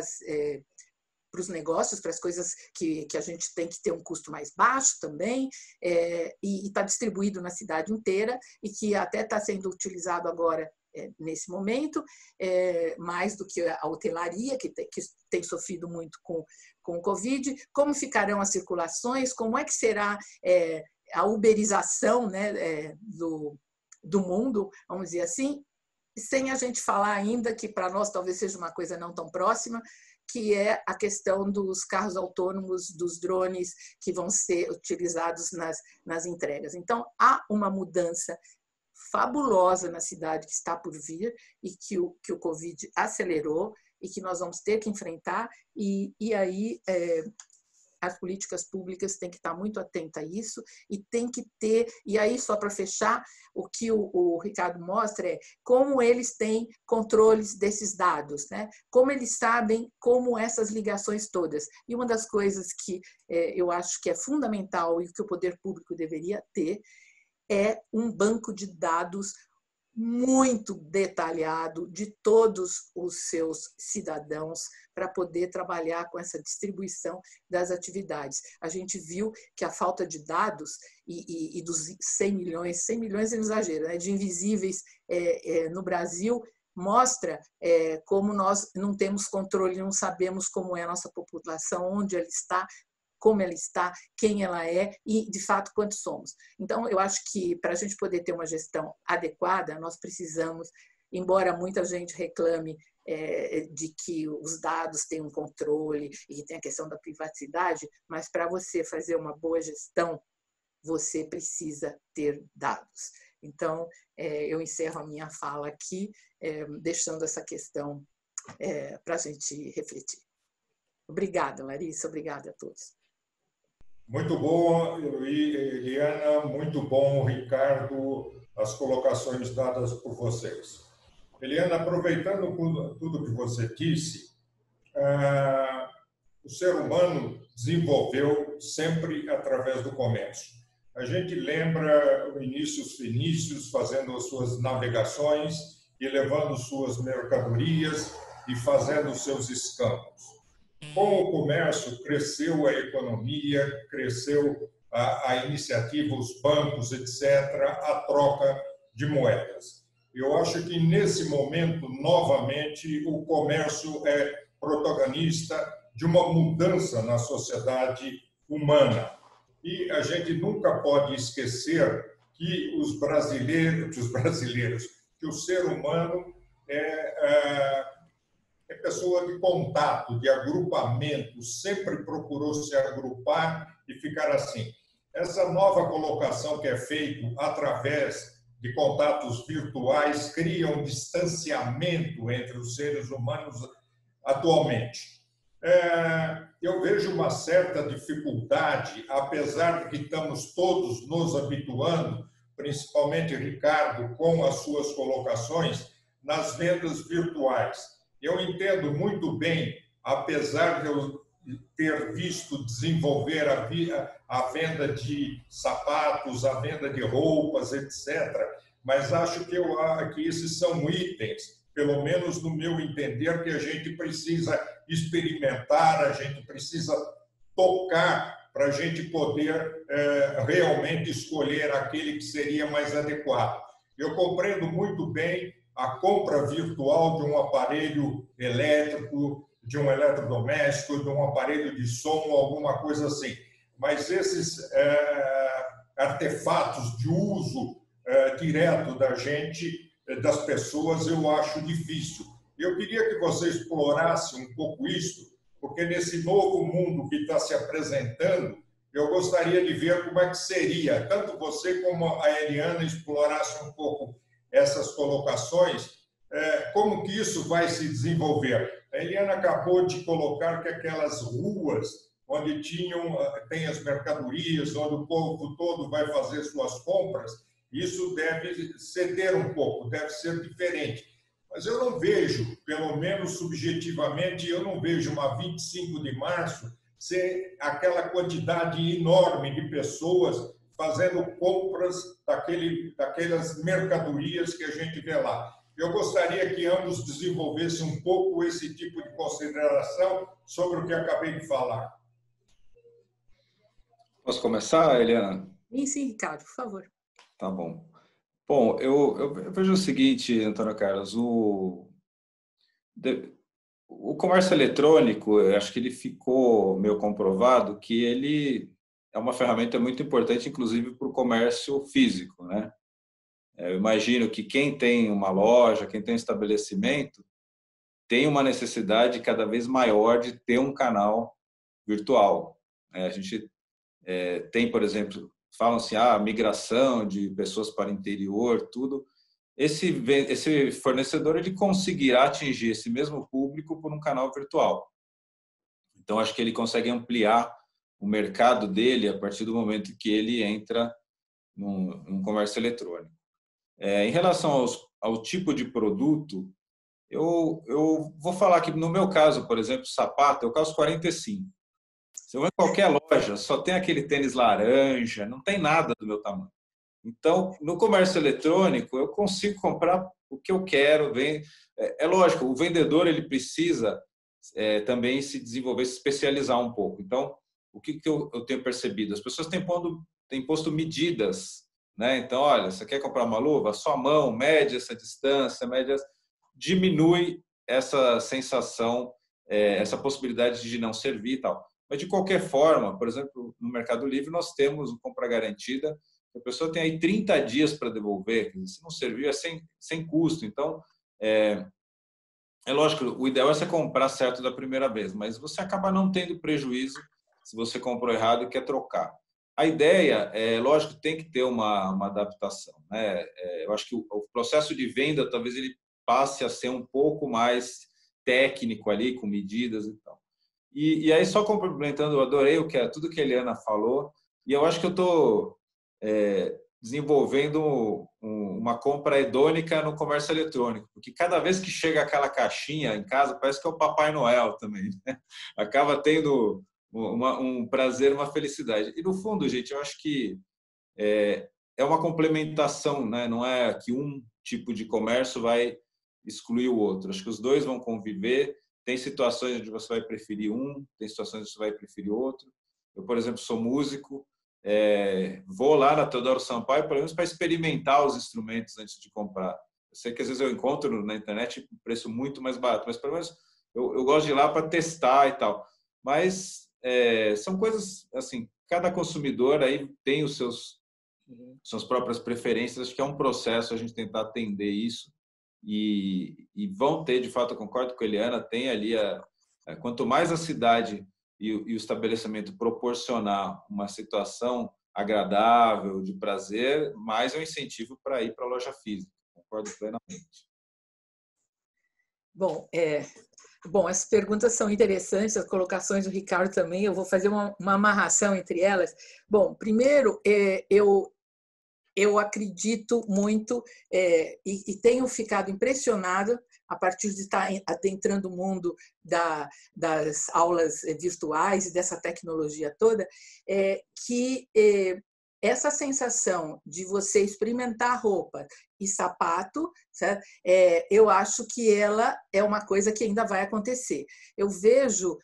os negócios, para as coisas que a gente tem que ter um custo mais baixo também, e está distribuído na cidade inteira, e que até está sendo utilizado agora nesse momento, mais do que a hotelaria, que tem sofrido muito com o Covid. Como ficarão as circulações? Como é que será a uberização, né, do mundo, vamos dizer assim, sem a gente falar ainda, que para nós talvez seja uma coisa não tão próxima, que é a questão dos carros autônomos, dos drones que vão ser utilizados nas entregas. Então, há uma mudança fabulosa na cidade que está por vir e que o Covid acelerou e que nós vamos ter que enfrentar, e aí as políticas públicas têm que estar muito atentas a isso e tem que ter, e aí só para fechar, o que o Ricardo mostra é como eles têm controles desses dados, né? Como eles sabem como essas ligações todas. E uma das coisas que eu acho que é fundamental e que o poder público deveria ter é um banco de dados muito detalhado de todos os seus cidadãos para poder trabalhar com essa distribuição das atividades. A gente viu que a falta de dados e dos 100 milhões é um exagero, né, de invisíveis no Brasil, mostra como nós não temos controle, não sabemos como é a nossa população, onde ela está, como ela está, quem ela é e, de fato, quantos somos. Então, eu acho que, para a gente poder ter uma gestão adequada, nós precisamos, embora muita gente reclame de que os dados têm um controle e tem a questão da privacidade, mas para você fazer uma boa gestão, você precisa ter dados. Então, eu encerro a minha fala aqui, deixando essa questão para a gente refletir. Obrigada, Larissa, obrigada a todos. Muito bom, Eliana, muito bom, Ricardo, as colocações dadas por vocês. Eliana, aproveitando tudo que você disse, o ser humano desenvolveu sempre através do comércio. A gente lembra o inícios fenícios fazendo as suas navegações e levando suas mercadorias e fazendo seus escampos. Com o comércio, cresceu a economia, cresceu a iniciativa, os bancos, etc., a troca de moedas. Eu acho que, nesse momento, novamente, o comércio é protagonista de uma mudança na sociedade humana. E a gente nunca pode esquecer que que o ser humano é pessoa de contato, de agrupamento, sempre procurou se agrupar e ficar assim. Essa nova colocação que é feita através de contatos virtuais cria um distanciamento entre os seres humanos atualmente. Eu vejo uma certa dificuldade, apesar de que estamos todos nos habituando, principalmente Ricardo, com as suas colocações, nas vendas virtuais. Eu entendo muito bem, apesar de eu ter visto desenvolver a venda de sapatos, a venda de roupas, etc., mas acho que esses são itens, pelo menos no meu entender, que a gente precisa experimentar, a gente precisa tocar para a gente poder realmente escolher aquele que seria mais adequado. Eu compreendo muito bem a compra virtual de um aparelho elétrico, de um eletrodoméstico, de um aparelho de som, alguma coisa assim. Mas esses artefatos de uso direto da gente, das pessoas, eu acho difícil. Eu queria que você explorasse um pouco isso, porque nesse novo mundo que está se apresentando, eu gostaria de ver como é que seria, tanto você como a Eliana explorasse um pouco essas colocações, como que isso vai se desenvolver. A Eliana acabou de colocar que aquelas ruas onde tem as mercadorias, onde o povo todo vai fazer suas compras, isso deve ceder um pouco, deve ser diferente. Mas eu não vejo, pelo menos subjetivamente, eu não vejo uma 25 de março ser aquela quantidade enorme de pessoas fazendo compras daquelas mercadorias que a gente vê lá. Eu gostaria que ambos desenvolvessem um pouco esse tipo de consideração sobre o que acabei de falar. Posso começar, Eliana? Sim, Ricardo, por favor. Tá bom. Bom, eu vejo o seguinte, Antônio Carlos, o comércio eletrônico, eu acho que ele ficou meio comprovado que ele é uma ferramenta muito importante, inclusive, para o comércio físico, né? Eu imagino que quem tem uma loja, quem tem um estabelecimento, tem uma necessidade cada vez maior de ter um canal virtual. A gente tem, por exemplo, falam-se migração de pessoas para o interior, tudo. Esse fornecedor ele conseguirá atingir esse mesmo público por um canal virtual. Então, acho que ele consegue ampliar o mercado dele a partir do momento que ele entra num comércio eletrônico. Em relação ao tipo de produto, eu vou falar que, no meu caso, por exemplo, sapato, eu calço 45. Se eu vou em qualquer loja, só tem aquele tênis laranja, não tem nada do meu tamanho. Então, no comércio eletrônico, eu consigo comprar o que eu quero. É lógico, o vendedor ele precisa também se desenvolver, se especializar um pouco. Então, o que eu tenho percebido? As pessoas têm posto medidas, né? Então, olha, você quer comprar uma luva? Sua mão, mede essa distância, diminui essa sensação, essa possibilidade de não servir e tal. Mas, de qualquer forma, por exemplo, no Mercado Livre, nós temos o compra garantida. A pessoa tem aí 30 dias para devolver. Se não serviu, é sem custo. Então, é lógico, o ideal é você comprar certo da primeira vez, mas você acaba não tendo prejuízo se você comprou errado e quer trocar. A ideia, lógico, tem que ter uma adaptação, né? Eu acho que o processo de venda, talvez ele passe a ser um pouco mais técnico ali, com medidas e tal. E aí, só complementando, eu adorei tudo que a Eliana falou, e eu acho que eu estou desenvolvendo uma compra hedônica no comércio eletrônico, porque cada vez que chega aquela caixinha em casa, parece que é o Papai Noel também, né? Acaba tendo um prazer, uma felicidade. E, no fundo, gente, eu acho que é uma complementação, né? Não é que um tipo de comércio vai excluir o outro. Acho que os dois vão conviver. Tem situações onde você vai preferir um, tem situações onde você vai preferir outro. Eu, por exemplo, sou músico, vou lá na Teodoro Sampaio, pelo menos para experimentar os instrumentos antes de comprar. Eu sei que às vezes eu encontro na internet um preço muito mais barato, mas pelo menos eu gosto de ir lá para testar e tal. Mas são coisas assim, cada consumidor aí tem suas próprias preferências. Acho que é um processo a gente tentar atender isso. E vão ter, de fato, eu concordo com a Eliana, tem ali, quanto mais a cidade e o estabelecimento proporcionar uma situação agradável, de prazer, mais é um incentivo para ir para a loja física. Concordo plenamente. Bom, as perguntas são interessantes, as colocações do Ricardo também, eu vou fazer uma amarração entre elas. Bom, primeiro, eu acredito muito e tenho ficado impressionada a partir de estar adentrando o mundo das aulas virtuais e dessa tecnologia toda, que essa sensação de você experimentar roupa e sapato, certo? Eu acho que ela é uma coisa que ainda vai acontecer. Eu vejo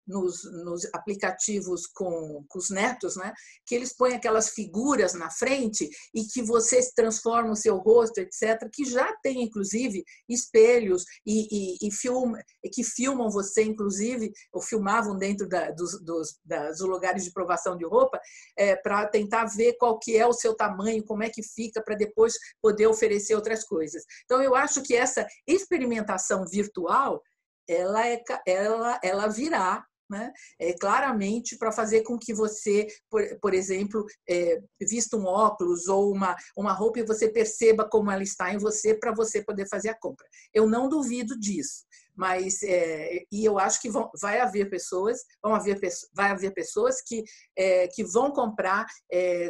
nos aplicativos com os netos, né, que eles põem aquelas figuras na frente e que você transforma o seu rosto, etc., que já tem, inclusive, espelhos que filmam você, inclusive, ou filmavam dentro dos lugares de provação de roupa, para tentar ver qual que é o seu tamanho, como é que fica, para depois poder oferecer outras coisas. Então, eu acho que essa experimentação virtual, ela virá, né? Claramente para fazer com que você, por exemplo, vista um óculos ou uma roupa e você perceba como ela está em você para você poder fazer a compra. Eu não duvido disso, mas e eu acho que vai haver pessoas que vão comprar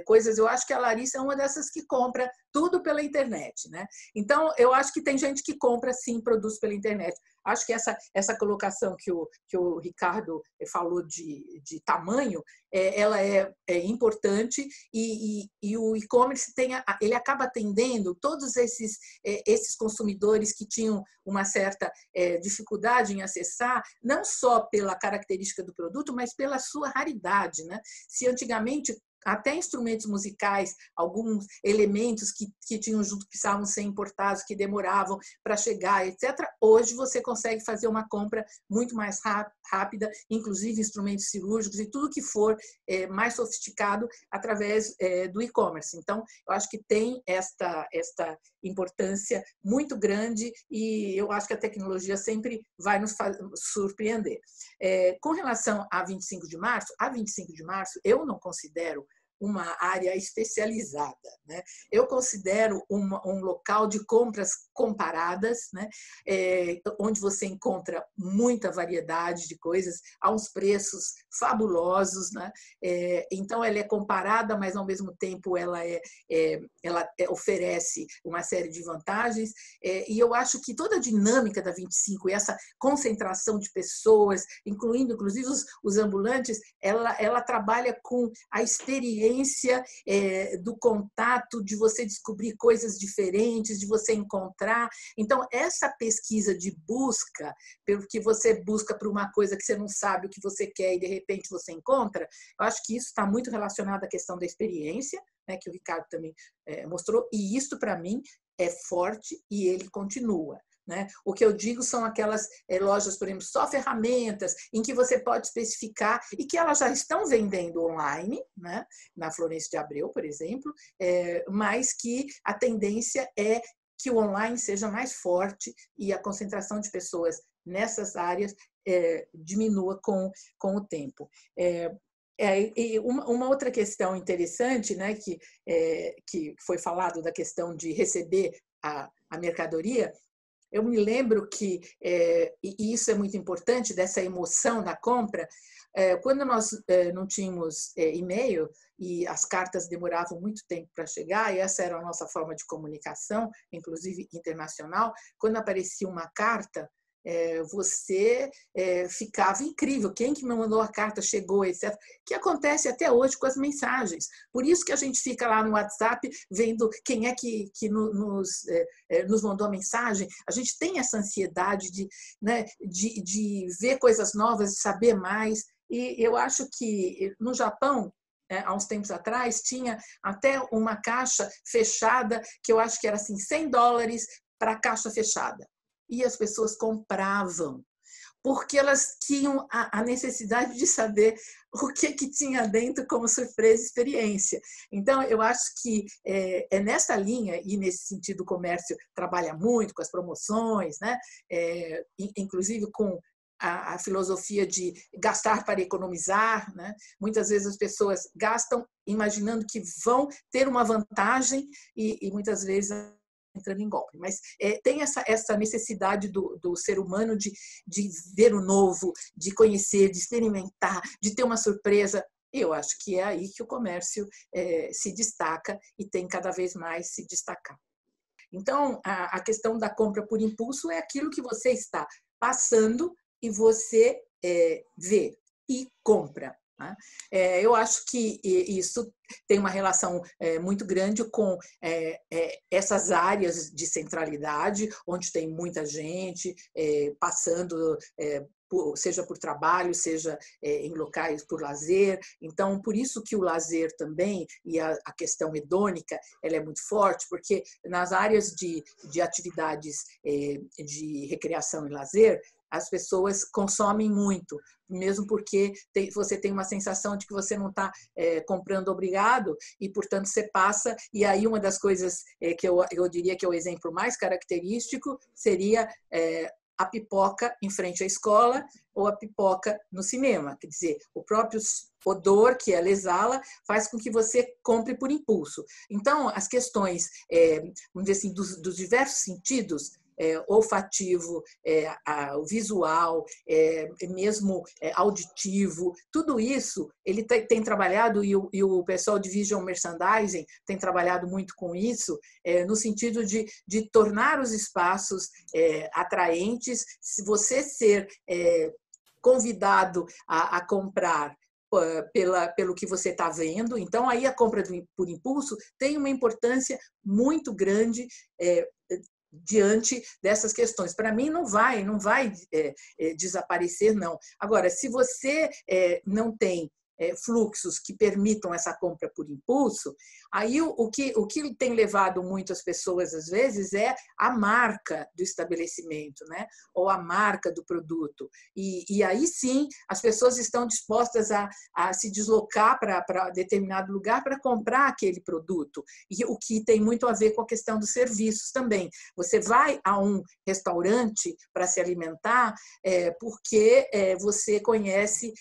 coisas. Eu acho que a Larissa é uma dessas que compra tudo pela internet, né? Então, eu acho que tem gente que compra, sim, produtos pela internet. Acho que essa colocação que o Ricardo falou de tamanho, ela é importante e o e-commerce ele acaba atendendo todos esses consumidores que tinham uma certa dificuldade em acessar, não só pela característica do produto, mas pela sua raridade, né? Se antigamente até instrumentos musicais, alguns elementos que tinham junto, que precisavam ser importados, que demoravam para chegar, etc. Hoje você consegue fazer uma compra muito mais rápida, inclusive instrumentos cirúrgicos e tudo que for mais sofisticado através do e-commerce. Então, eu acho que tem esta importância muito grande e eu acho que a tecnologia sempre vai nos surpreender. Com relação a 25 de março, eu não considero uma área especializada, né? Eu considero um local de compras comparadas, né? Onde você encontra muita variedade de coisas a uns preços fabulosos, né? Então, ela é comparada, mas, ao mesmo tempo, ela oferece uma série de vantagens. E eu acho que toda a dinâmica da 25 e essa concentração de pessoas, incluindo, inclusive, os ambulantes, ela trabalha com a experiência do contato, de você descobrir coisas diferentes, de você encontrar. Então, essa pesquisa de busca, pelo que você busca por uma coisa que você não sabe o que você quer e, de repente, você encontra, eu acho que isso está muito relacionado à questão da experiência, né, que o Ricardo também mostrou, e isso, para mim, é forte e ele continua. Né? O que eu digo são aquelas lojas, por exemplo, só ferramentas, em que você pode especificar e que elas já estão vendendo online, né? Na Florêncio de Abreu, por exemplo, mas que a tendência é que o online seja mais forte e a concentração de pessoas nessas áreas diminua com o tempo. E uma outra questão interessante, né, que foi falado da questão de receber a mercadoria. Eu me lembro que, e isso é muito importante, dessa emoção da compra, quando nós não tínhamos e-mail e as cartas demoravam muito tempo para chegar, e essa era a nossa forma de comunicação, inclusive internacional, quando aparecia uma carta, você ficava incrível, quem que me mandou a carta chegou, etc. Que acontece até hoje com as mensagens. Por isso que a gente fica lá no WhatsApp vendo quem é que nos mandou a mensagem. A gente tem essa ansiedade de ver coisas novas, de saber mais. E eu acho que no Japão, há uns tempos atrás, tinha até uma caixa fechada, que eu acho que era assim, $100 para a caixa fechada. E as pessoas compravam, porque elas tinham a necessidade de saber o que tinha dentro como surpresa e experiência. Então, eu acho que é nessa linha, e nesse sentido o comércio trabalha muito com as promoções, né? Inclusive com a filosofia de gastar para economizar, né? Muitas vezes as pessoas gastam imaginando que vão ter uma vantagem e muitas vezes entrando em golpe, mas tem essa necessidade do ser humano de ver o novo, de conhecer, de experimentar, de ter uma surpresa. Eu acho que é aí que o comércio se destaca e tem cada vez mais se destacar. Então, a questão da compra por impulso é aquilo que você está passando e você vê e compra. Eu acho que isso tem uma relação muito grande com essas áreas de centralidade, onde tem muita gente passando, seja por trabalho, seja em locais por lazer. Então, por isso que o lazer também, e a questão hedônica, ela é muito forte, porque nas áreas de atividades de recreação e lazer, as pessoas consomem muito, mesmo porque você tem uma sensação de que você não está comprando obrigado e, portanto, você passa. E aí uma das coisas que eu diria que é o exemplo mais característico seria a pipoca em frente à escola ou a pipoca no cinema. Quer dizer, o próprio odor que ela exala faz com que você compre por impulso. Então, as questões, vamos dizer assim, dos diversos sentidos, olfativo, o visual, mesmo auditivo, tudo isso ele tem trabalhado, e o pessoal de Vision Merchandising tem trabalhado muito com isso, no sentido de tornar os espaços atraentes. Se você ser convidado a comprar pelo que você está vendo, então aí a compra por impulso tem uma importância muito grande diante dessas questões. Para mim, não vai desaparecer, não. Agora, se você não tem fluxos que permitam essa compra por impulso, aí o que tem levado muitas pessoas, às vezes, é a marca do estabelecimento, né? Ou a marca do produto. E aí sim, as pessoas estão dispostas a se deslocar para determinado lugar para comprar aquele produto. E o que tem muito a ver com a questão dos serviços também. Você vai a um restaurante para se alimentar porque você conhece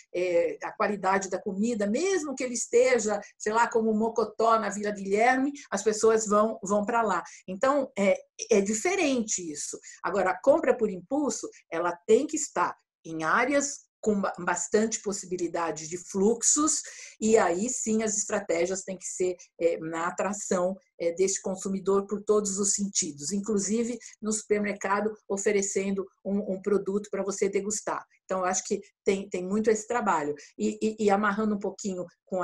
a qualidade da comida, mesmo que ele esteja, sei lá, como Mocotó na Vila Guilherme, as pessoas vão para lá. Então, é diferente isso. Agora, a compra por impulso, ela tem que estar em áreas com bastante possibilidade de fluxos, e aí sim as estratégias têm que ser na atração desse consumidor por todos os sentidos, inclusive no supermercado oferecendo um produto para você degustar. Então, eu acho que tem muito esse trabalho. E amarrando um pouquinho com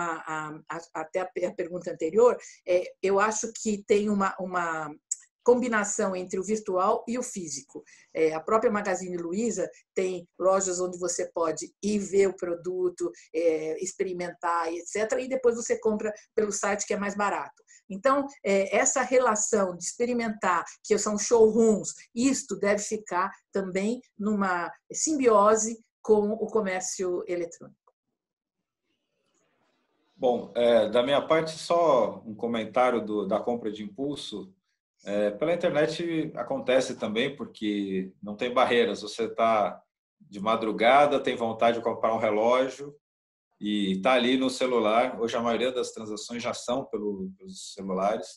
até a pergunta anterior, eu acho que tem uma combinação entre o virtual e o físico. A própria Magazine Luiza tem lojas onde você pode ir ver o produto, experimentar, etc., e depois você compra pelo site, que é mais barato. Então, essa relação de experimentar, que são showrooms, isto deve ficar também numa simbiose com o comércio eletrônico. Bom, da minha parte, só um comentário da compra de impulso. Pela internet acontece também, porque não tem barreiras. Você está de madrugada, tem vontade de comprar um relógio e está ali no celular. Hoje a maioria das transações já são pelos celulares,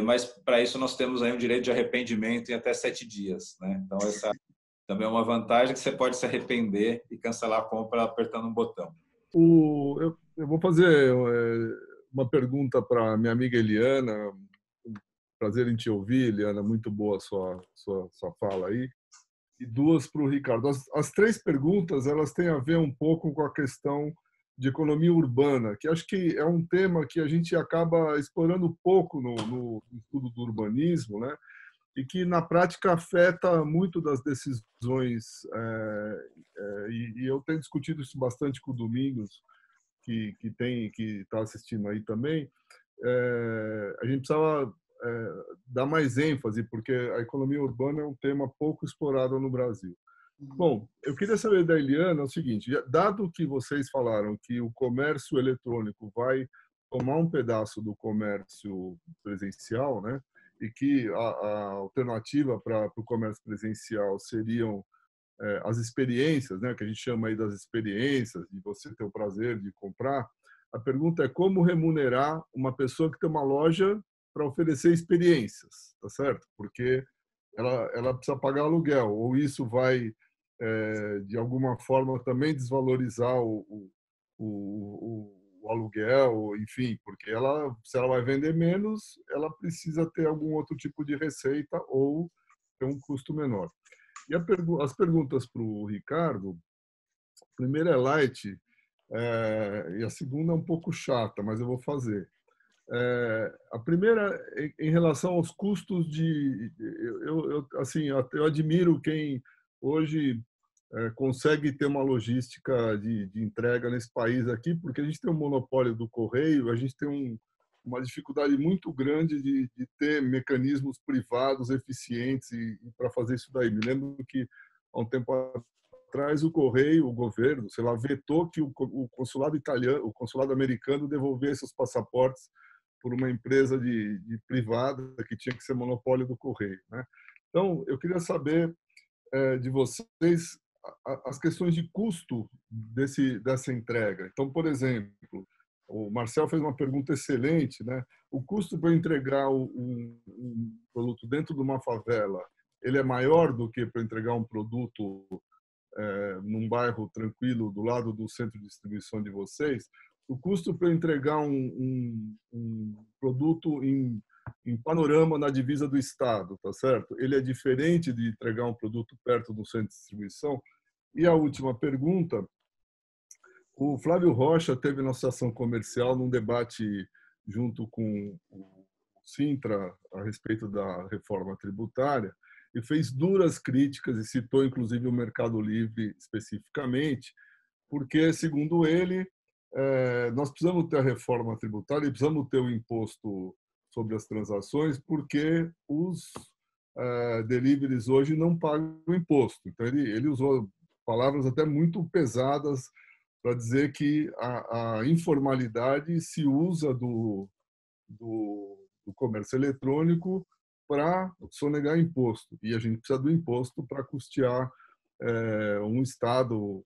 mas para isso nós temos aí um direito de arrependimento em até 7 dias, né? Então essa também é uma vantagem, que você pode se arrepender e cancelar a compra apertando um botão. Eu vou fazer uma pergunta para minha amiga Eliana. Prazer em te ouvir, Eliana, muito boa a sua fala aí. E duas para o Ricardo. As 3 perguntas, elas têm a ver um pouco com a questão de economia urbana, que acho que é um tema que a gente acaba explorando pouco no estudo do urbanismo, né? E que na prática afeta muito das decisões, e eu tenho discutido isso bastante com o Domingos, que está assistindo aí também. A gente precisava dar mais ênfase, porque a economia urbana é um tema pouco explorado no Brasil. Bom, eu queria saber da Eliana o seguinte: dado que vocês falaram que o comércio eletrônico vai tomar um pedaço do comércio presencial, né, e que a alternativa para o comércio presencial seriam as experiências, né, que a gente chama aí das experiências, de você ter o prazer de comprar, a pergunta é como remunerar uma pessoa que tem uma loja para oferecer experiências, tá certo? Porque ela precisa pagar aluguel, ou isso vai, de alguma forma, também desvalorizar o aluguel, enfim, porque se ela vai vender menos, ela precisa ter algum outro tipo de receita ou ter um custo menor. E as perguntas para o Ricardo, a primeira é light, e a segunda é um pouco chata, mas eu vou fazer. A primeira, em relação aos custos eu admiro quem hoje consegue ter uma logística de entrega nesse país aqui, porque a gente tem um monopólio do correio, a gente tem uma dificuldade muito grande de ter mecanismos privados eficientes para fazer isso daí. Me lembro que há um tempo atrás o correio, o governo, sei lá, vetou que o consulado italiano, o consulado americano devolvesse os passaportes por uma empresa de privada que tinha que ser monopólio do correio, né? Então, eu queria saber de vocês as questões de custo dessa entrega. Então, por exemplo, o Marcel fez uma pergunta excelente, né? O custo para entregar um produto dentro de uma favela, ele é maior do que para entregar um produto num bairro tranquilo do lado do centro de distribuição de vocês? O custo para entregar um produto em Panorama, na divisa do estado, tá certo? Ele é diferente de entregar um produto perto do centro de distribuição? E a última pergunta: o Flávio Rocha teve na Associação Comercial num debate junto com o Sintra a respeito da reforma tributária e fez duras críticas e citou inclusive o Mercado Livre especificamente, porque, segundo ele, nós precisamos ter a reforma tributária e precisamos ter o imposto sobre as transações, porque os deliveries hoje não pagam imposto. Então, ele usou palavras até muito pesadas para dizer que a informalidade se usa do comércio eletrônico para sonegar imposto. E a gente precisa do imposto para custear um Estado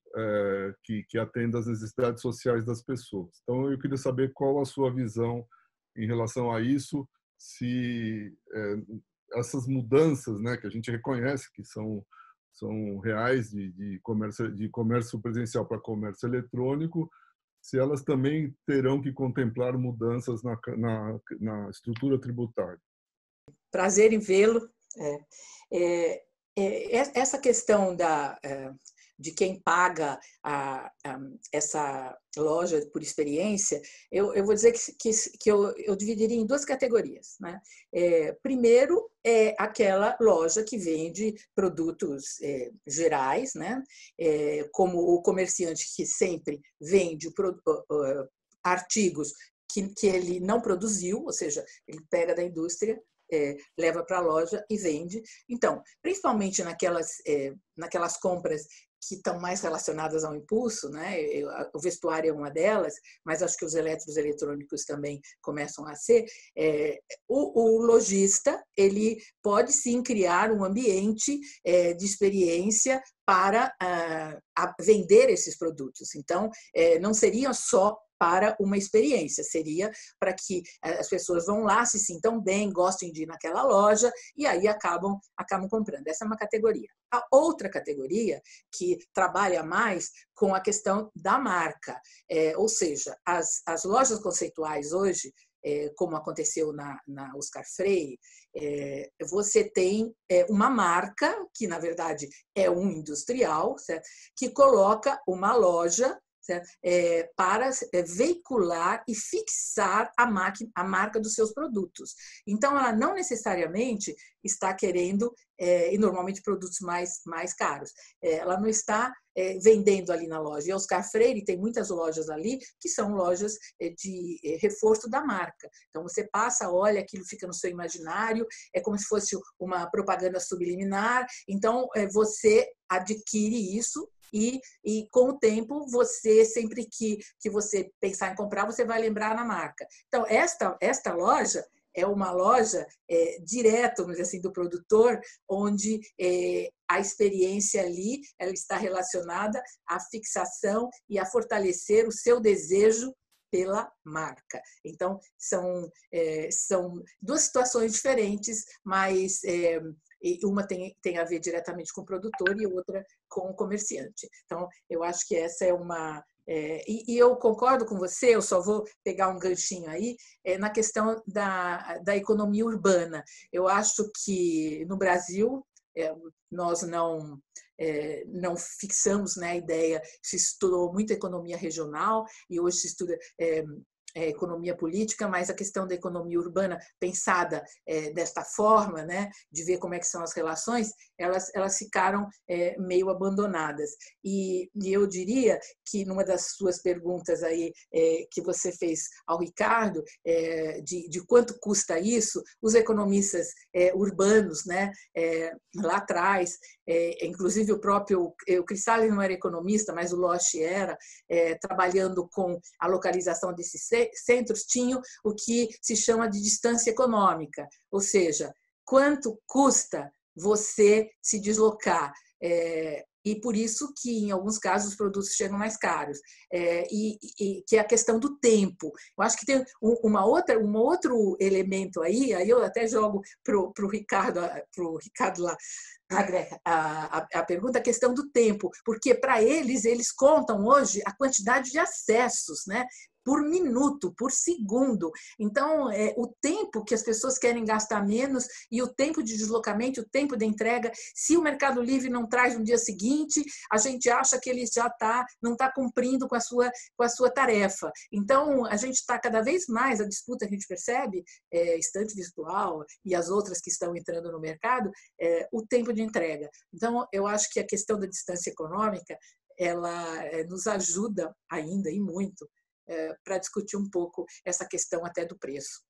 que atenda às necessidades sociais das pessoas. Então, eu queria saber qual a sua visão em relação a isso, se essas mudanças, né, que a gente reconhece que são reais de comércio presencial para comércio eletrônico, se elas também terão que contemplar mudanças na estrutura tributária. Prazer em vê-lo. Essa questão de quem paga essa loja por experiência, eu vou dizer que eu dividiria em duas categorias, né? Primeiro é aquela loja que vende produtos gerais, né? Como o comerciante que sempre vende artigos que ele não produziu, ou seja, ele pega da indústria, leva para a loja e vende. Então, principalmente naquelas compras que estão mais relacionadas ao impulso, né? O vestuário é uma delas, mas acho que os eletrônicos também começam a ser. O lojista, ele pode sim criar um ambiente de experiência para vender esses produtos. Então, não seria só para uma experiência, seria para que as pessoas vão lá, se sintam bem, gostem de ir naquela loja e aí acabam comprando. Essa é uma categoria. A outra categoria que trabalha mais com a questão da marca, ou seja, as lojas conceituais hoje, como aconteceu na Oscar Freire, você tem uma marca, que na verdade é um industrial, certo? Que coloca uma loja para veicular e fixar a marca dos seus produtos. Então, ela não necessariamente está querendo, e normalmente produtos mais caros, ela não está vendendo ali na loja. E a Oscar Freire tem muitas lojas ali que são lojas de reforço da marca. Então, você passa, olha, aquilo fica no seu imaginário, é como se fosse uma propaganda subliminar. Então, você adquire isso e com o tempo, você sempre que você pensar em comprar, você vai lembrar na marca. Então, esta loja é uma loja direto, vamos dizer assim, do produtor, onde a experiência ali ela está relacionada à fixação e a fortalecer o seu desejo pela marca. Então, são duas situações diferentes, mas uma tem a ver diretamente com o produtor e outra com o comerciante. Então, eu acho que essa é uma... E eu concordo com você, eu só vou pegar um ganchinho aí, na questão da economia urbana. Eu acho que no Brasil nós não fixamos, né, a ideia, se estudou muito economia regional e hoje se estuda economia política, mas a questão da economia urbana pensada desta forma, né, de ver como é que são as relações, elas ficaram meio abandonadas. E eu diria que numa das suas perguntas aí que você fez ao Ricardo, de quanto custa isso, os economistas urbanos, né, lá atrás, inclusive o Crisales não era economista, mas o Losch era, trabalhando com a localização desses centros, tinham o que se chama de distância econômica, ou seja, quanto custa você se deslocar. E por isso que, em alguns casos, os produtos chegam mais caros. E que é a questão do tempo. Eu acho que tem um outro elemento aí eu até jogo para o Ricardo lá, a pergunta, a questão do tempo, porque para eles contam hoje a quantidade de acessos, né? Por minuto, por segundo. Então, o tempo que as pessoas querem gastar menos e o tempo de deslocamento, o tempo de entrega, se o Mercado Livre não traz no dia seguinte, a gente acha que ele já não está cumprindo com a sua tarefa. Então, a gente está cada vez mais, a disputa que a gente percebe, estante virtual e as outras que estão entrando no mercado, o tempo de entrega. Então, eu acho que a questão da distância econômica, ela nos ajuda ainda e muito para discutir um pouco essa questão até do preço.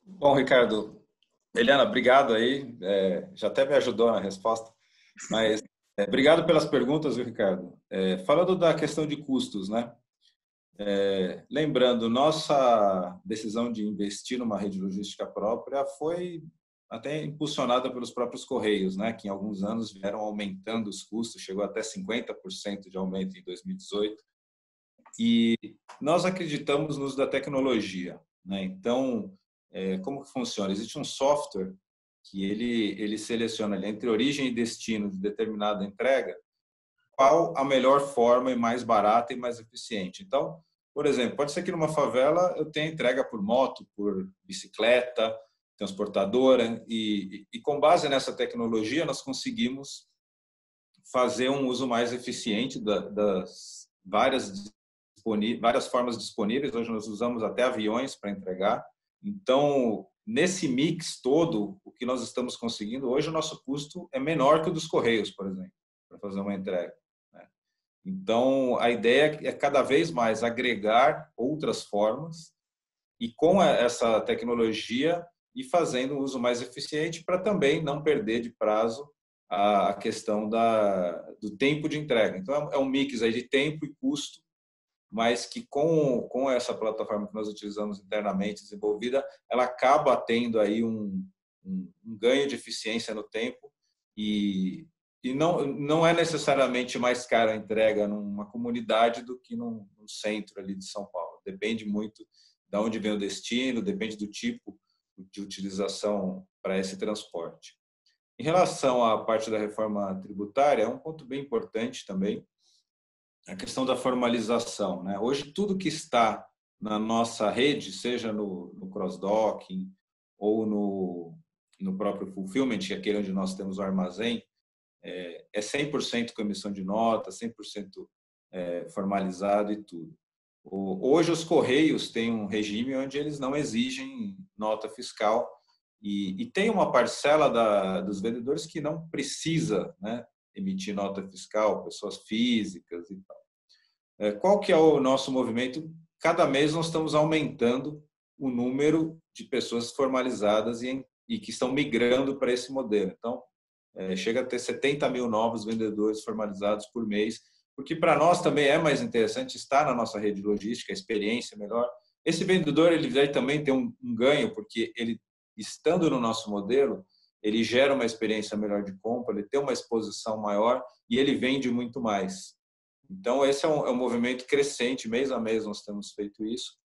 Bom, Ricardo, Eliana, obrigado aí, já até me ajudou na resposta, mas obrigado pelas perguntas, viu, Ricardo? Falando da questão de custos, né? Lembrando, nossa decisão de investir numa rede logística própria foi até impulsionada pelos próprios Correios, né, que em alguns anos vieram aumentando os custos, chegou até 50% de aumento em 2018. E nós acreditamos no uso da tecnologia, né? Então, como que funciona? Existe um software que ele seleciona ali, entre origem e destino de determinada entrega, qual a melhor forma e mais barata e mais eficiente. Então, por exemplo, pode ser que numa favela eu tenha entrega por moto, por bicicleta, transportadora, e com base nessa tecnologia nós conseguimos fazer um uso mais eficiente das várias formas disponíveis. Hoje nós usamos até aviões para entregar. Então, nesse mix todo, o que nós estamos conseguindo, hoje o nosso custo é menor que o dos Correios, por exemplo, para fazer uma entrega. Então, a ideia é cada vez mais agregar outras formas e com essa tecnologia e fazendo um uso mais eficiente para também não perder de prazo a questão do tempo de entrega. Então, é um mix aí de tempo e custo, mas que com essa plataforma que nós utilizamos internamente desenvolvida, ela acaba tendo aí um ganho de eficiência no tempo e não é necessariamente mais cara a entrega numa comunidade do que num centro ali de São Paulo. Depende muito de onde vem o destino, depende do tipo de utilização para esse transporte. Em relação à parte da reforma tributária, é um ponto bem importante também, a questão da formalização, né? Hoje, tudo que está na nossa rede, seja no cross-docking ou no próprio fulfillment, que é aquele onde nós temos o armazém, é 100% com emissão de nota, 100% formalizado e tudo. Hoje, os Correios têm um regime onde eles não exigem nota fiscal e tem uma parcela dos vendedores que não precisa, né, emitir nota fiscal, pessoas físicas e tal. Qual que é o nosso movimento? Cada mês nós estamos aumentando o número de pessoas formalizadas e que estão migrando para esse modelo. Então, chega a ter 70 mil novos vendedores formalizados por mês, porque para nós também é mais interessante estar na nossa rede logística, a experiência melhor. Esse vendedor ele vai também ter um ganho, porque ele, estando no nosso modelo, ele gera uma experiência melhor de compra, ele tem uma exposição maior e ele vende muito mais. Então, esse é um movimento crescente, mês a mês nós temos feito isso.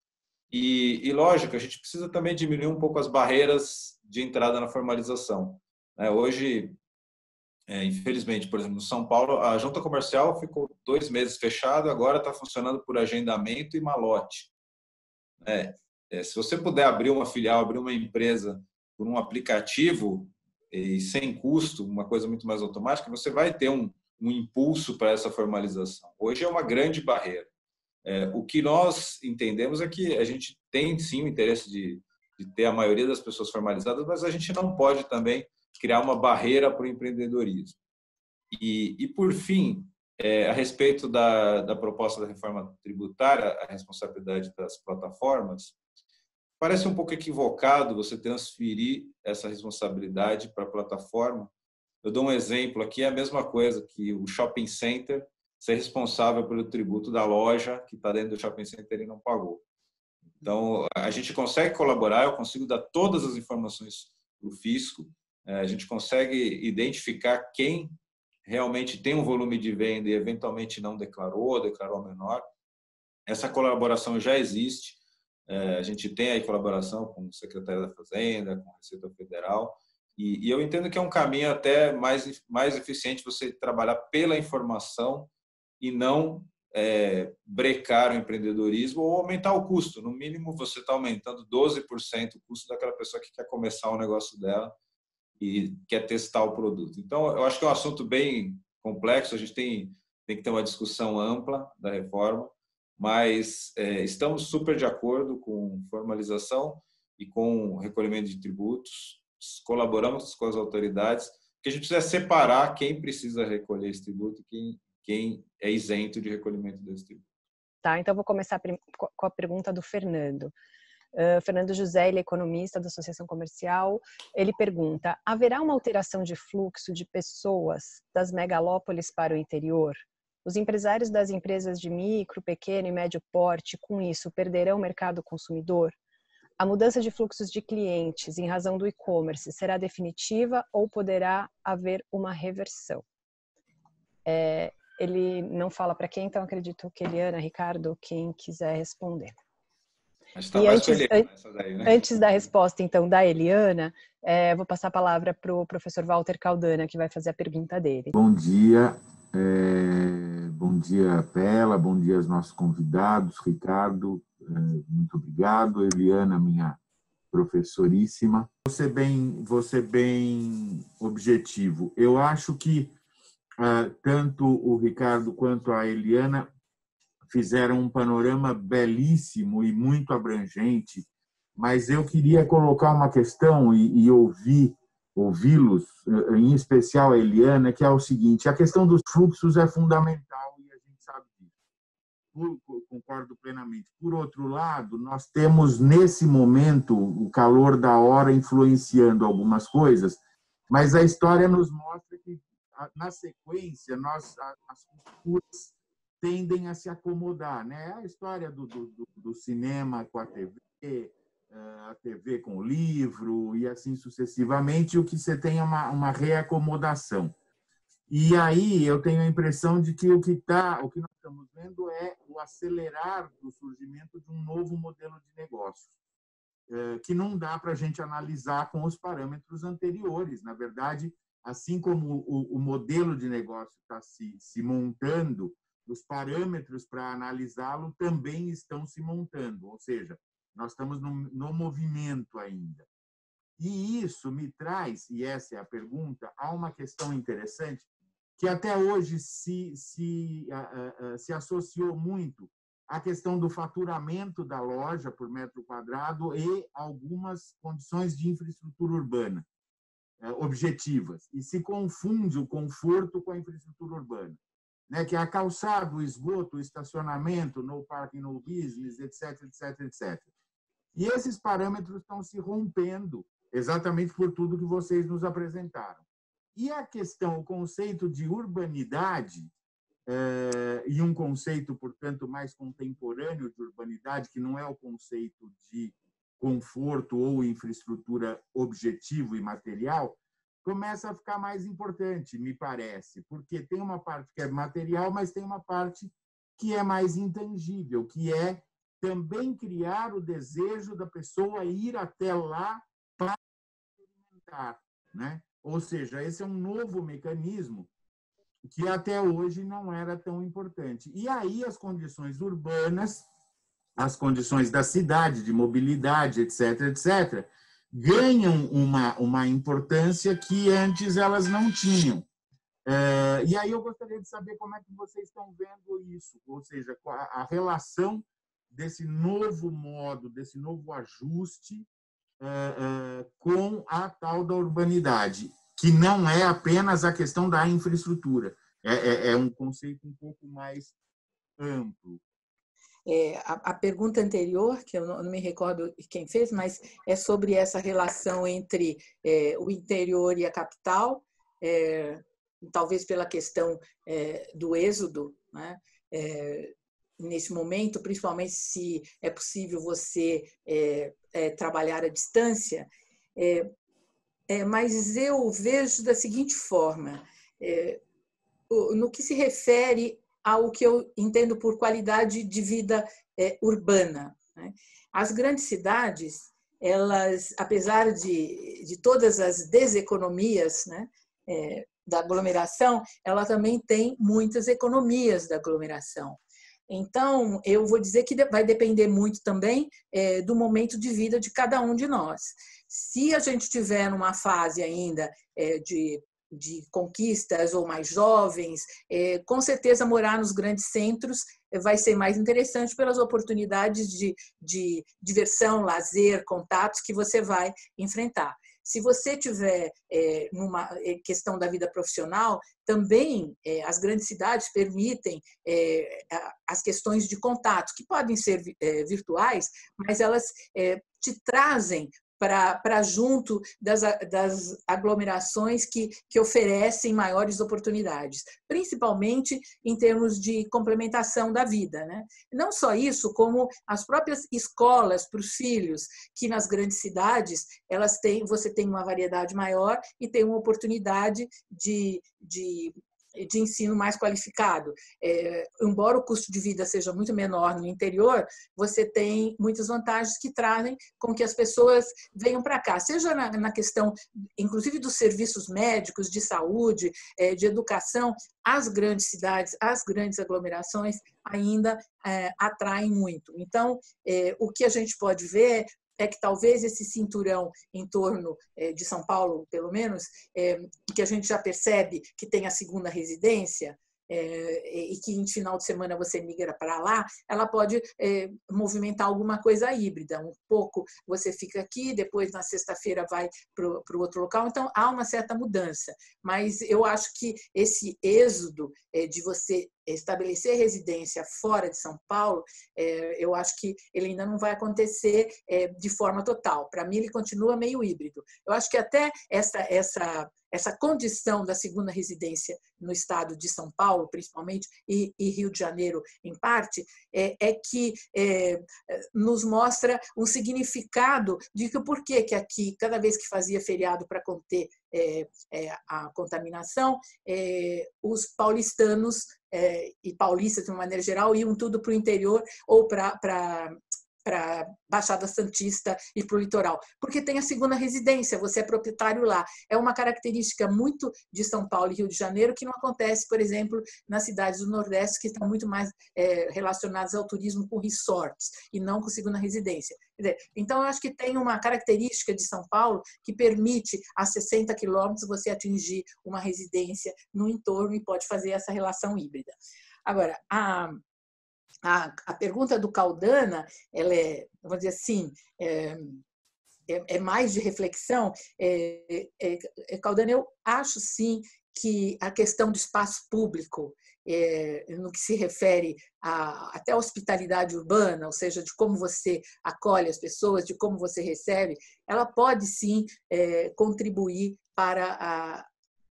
E lógico, a gente precisa também diminuir um pouco as barreiras de entrada na formalização. Hoje, infelizmente, por exemplo, no São Paulo, a junta comercial ficou 2 meses fechada, agora está funcionando por agendamento e malote. Se você puder abrir uma filial, abrir uma empresa por um aplicativo e sem custo, uma coisa muito mais automática, você vai ter um impulso para essa formalização. Hoje é uma grande barreira. O que nós entendemos é que a gente tem, sim, o interesse de ter a maioria das pessoas formalizadas, mas a gente não pode também criar uma barreira para o empreendedorismo. E por fim, a respeito da proposta da reforma tributária, a responsabilidade das plataformas, parece um pouco equivocado você transferir essa responsabilidade para a plataforma. Eu dou um exemplo aqui, é a mesma coisa que o shopping center ser responsável pelo tributo da loja que está dentro do shopping center e não pagou. Então, a gente consegue colaborar, eu consigo dar todas as informações para o fisco, a gente consegue identificar quem realmente tem um volume de venda e eventualmente não declarou menor. Essa colaboração já existe, a gente tem aí colaboração com o Secretário da Fazenda, com a Receita Federal, e eu entendo que é um caminho até mais eficiente você trabalhar pela informação e não brecar o empreendedorismo ou aumentar o custo. No mínimo, você está aumentando 12% o custo daquela pessoa que quer começar o negócio dela e quer testar o produto. Então, eu acho que é um assunto bem complexo, a gente tem que ter uma discussão ampla da reforma, mas estamos super de acordo com formalização e com recolhimento de tributos, colaboramos com as autoridades, porque a gente precisa separar quem precisa recolher esse tributo e quem é isento de recolhimento desse tributo. Tá, então vou começar com a pergunta do Fernando. Fernando José, ele é economista da Associação Comercial, ele pergunta: haverá uma alteração de fluxo de pessoas das megalópolis para o interior? Os empresários das empresas de micro, pequeno e médio porte, com isso, perderão o mercado consumidor? A mudança de fluxos de clientes em razão do e-commerce será definitiva ou poderá haver uma reversão? Ele não fala para quem, então acredito que Eliana, Ricardo, quem quiser responder. E antes da resposta, então, da Eliana, vou passar a palavra para o professor Walter Caldana, que vai fazer a pergunta dele. Bom dia, Pela, bom dia aos nossos convidados, Ricardo, muito obrigado, Eliana, minha professoríssima. Vou ser bem objetivo. Eu acho que tanto o Ricardo quanto a Eliana fizeram um panorama belíssimo e muito abrangente, mas eu queria colocar uma questão e ouvi-los, em especial a Eliana, que é o seguinte: a questão dos fluxos é fundamental e a gente sabe disso. Concordo plenamente. Por outro lado, nós temos, nesse momento, o calor da hora influenciando algumas coisas, mas a história nos mostra que, na sequência, as culturas tendem a se acomodar, né? A história do cinema com a TV com o livro e assim sucessivamente, o que você tem é uma reacomodação. E aí eu tenho a impressão de que o que nós estamos vendo é o acelerar do surgimento de um novo modelo de negócio, que não dá para a gente analisar com os parâmetros anteriores. Na verdade, assim como o modelo de negócio está se montando, os parâmetros para analisá-lo também estão se montando, ou seja, nós estamos no movimento ainda. E isso me traz, e essa é a pergunta, a uma questão interessante, que até hoje se associou muito à questão do faturamento da loja por metro quadrado e algumas condições de infraestrutura urbana objetivas, e se confunde o conforto com a infraestrutura urbana, né, que é a calçada, o esgoto, o estacionamento, no parking, no business, etc, etc, etc. E esses parâmetros estão se rompendo exatamente por tudo que vocês nos apresentaram. E a questão, o conceito de urbanidade, e um conceito, portanto, mais contemporâneo de urbanidade, que não é o conceito de conforto ou infraestrutura objetivo e material, começa a ficar mais importante, me parece, porque tem uma parte que é material, mas tem uma parte que é mais intangível, que é também criar o desejo da pessoa ir até lá para experimentar, né? Ou seja, esse é um novo mecanismo que até hoje não era tão importante. E aí as condições urbanas, as condições da cidade, de mobilidade, etc., etc., ganham uma importância que antes elas não tinham. E aí eu gostaria de saber como é que vocês estão vendo isso, ou seja, a relação desse novo modo, desse novo ajuste com a tal da urbanidade, que não é apenas a questão da infraestrutura, é um conceito um pouco mais amplo. A pergunta anterior, que eu não me recordo quem fez, mas é sobre essa relação entre o interior e a capital, talvez pela questão do êxodo, né? Nesse momento, principalmente se é possível você trabalhar à distância, mas eu vejo da seguinte forma, no que se refere ao que eu entendo por qualidade de vida urbana, né? As grandes cidades, elas, apesar de todas as deseconomias, né, da aglomeração, ela também tem muitas economias da aglomeração. Então, eu vou dizer que vai depender muito também do momento de vida de cada um de nós. Se a gente estiver numa fase ainda de conquistas ou mais jovens, com certeza morar nos grandes centros vai ser mais interessante pelas oportunidades de diversão, lazer, contatos que você vai enfrentar. Se você tiver numa questão da vida profissional, também as grandes cidades permitem as questões de contato, que podem ser virtuais, mas elas te trazem para junto das aglomerações que oferecem maiores oportunidades, principalmente em termos de complementação da vida, né? Não só isso, como as próprias escolas para os filhos, que nas grandes cidades você tem uma variedade maior e tem uma oportunidade de ensino mais qualificado. Embora o custo de vida seja muito menor no interior, você tem muitas vantagens que trazem com que as pessoas venham para cá, seja na questão, inclusive, dos serviços médicos, de saúde, de educação. As grandes cidades, as grandes aglomerações ainda atraem muito. Então, o que a gente pode ver é que talvez esse cinturão em torno de São Paulo, pelo menos, que a gente já percebe que tem a segunda residência, e que em final de semana você migra para lá, ela pode movimentar alguma coisa híbrida. Um pouco você fica aqui, depois na sexta-feira vai para o outro local. Então, há uma certa mudança. Mas eu acho que esse êxodo de você estabelecer residência fora de São Paulo, eu acho que ele ainda não vai acontecer de forma total. Para mim, ele continua meio híbrido. Eu acho que até essa condição da segunda residência no estado de São Paulo, principalmente, e Rio de Janeiro, em parte, que nos mostra um significado de que o porquê que aqui, cada vez que fazia feriado para conter a contaminação, os paulistanos e paulistas, de uma maneira geral, iam tudo para o interior ou para Baixada Santista e para o litoral, porque tem a segunda residência, você é proprietário lá. É uma característica muito de São Paulo e Rio de Janeiro que não acontece, por exemplo, nas cidades do Nordeste, que estão muito mais relacionadas ao turismo com resorts e não com segunda residência. Então, eu acho que tem uma característica de São Paulo que permite, a 60 quilômetros, você atingir uma residência no entorno e pode fazer essa relação híbrida. Agora, a pergunta do Caldana, ela vamos dizer assim, é mais de reflexão. Caldana, eu acho sim que a questão do espaço público, no que se refere até à hospitalidade urbana, ou seja, de como você acolhe as pessoas, de como você recebe, ela pode sim contribuir para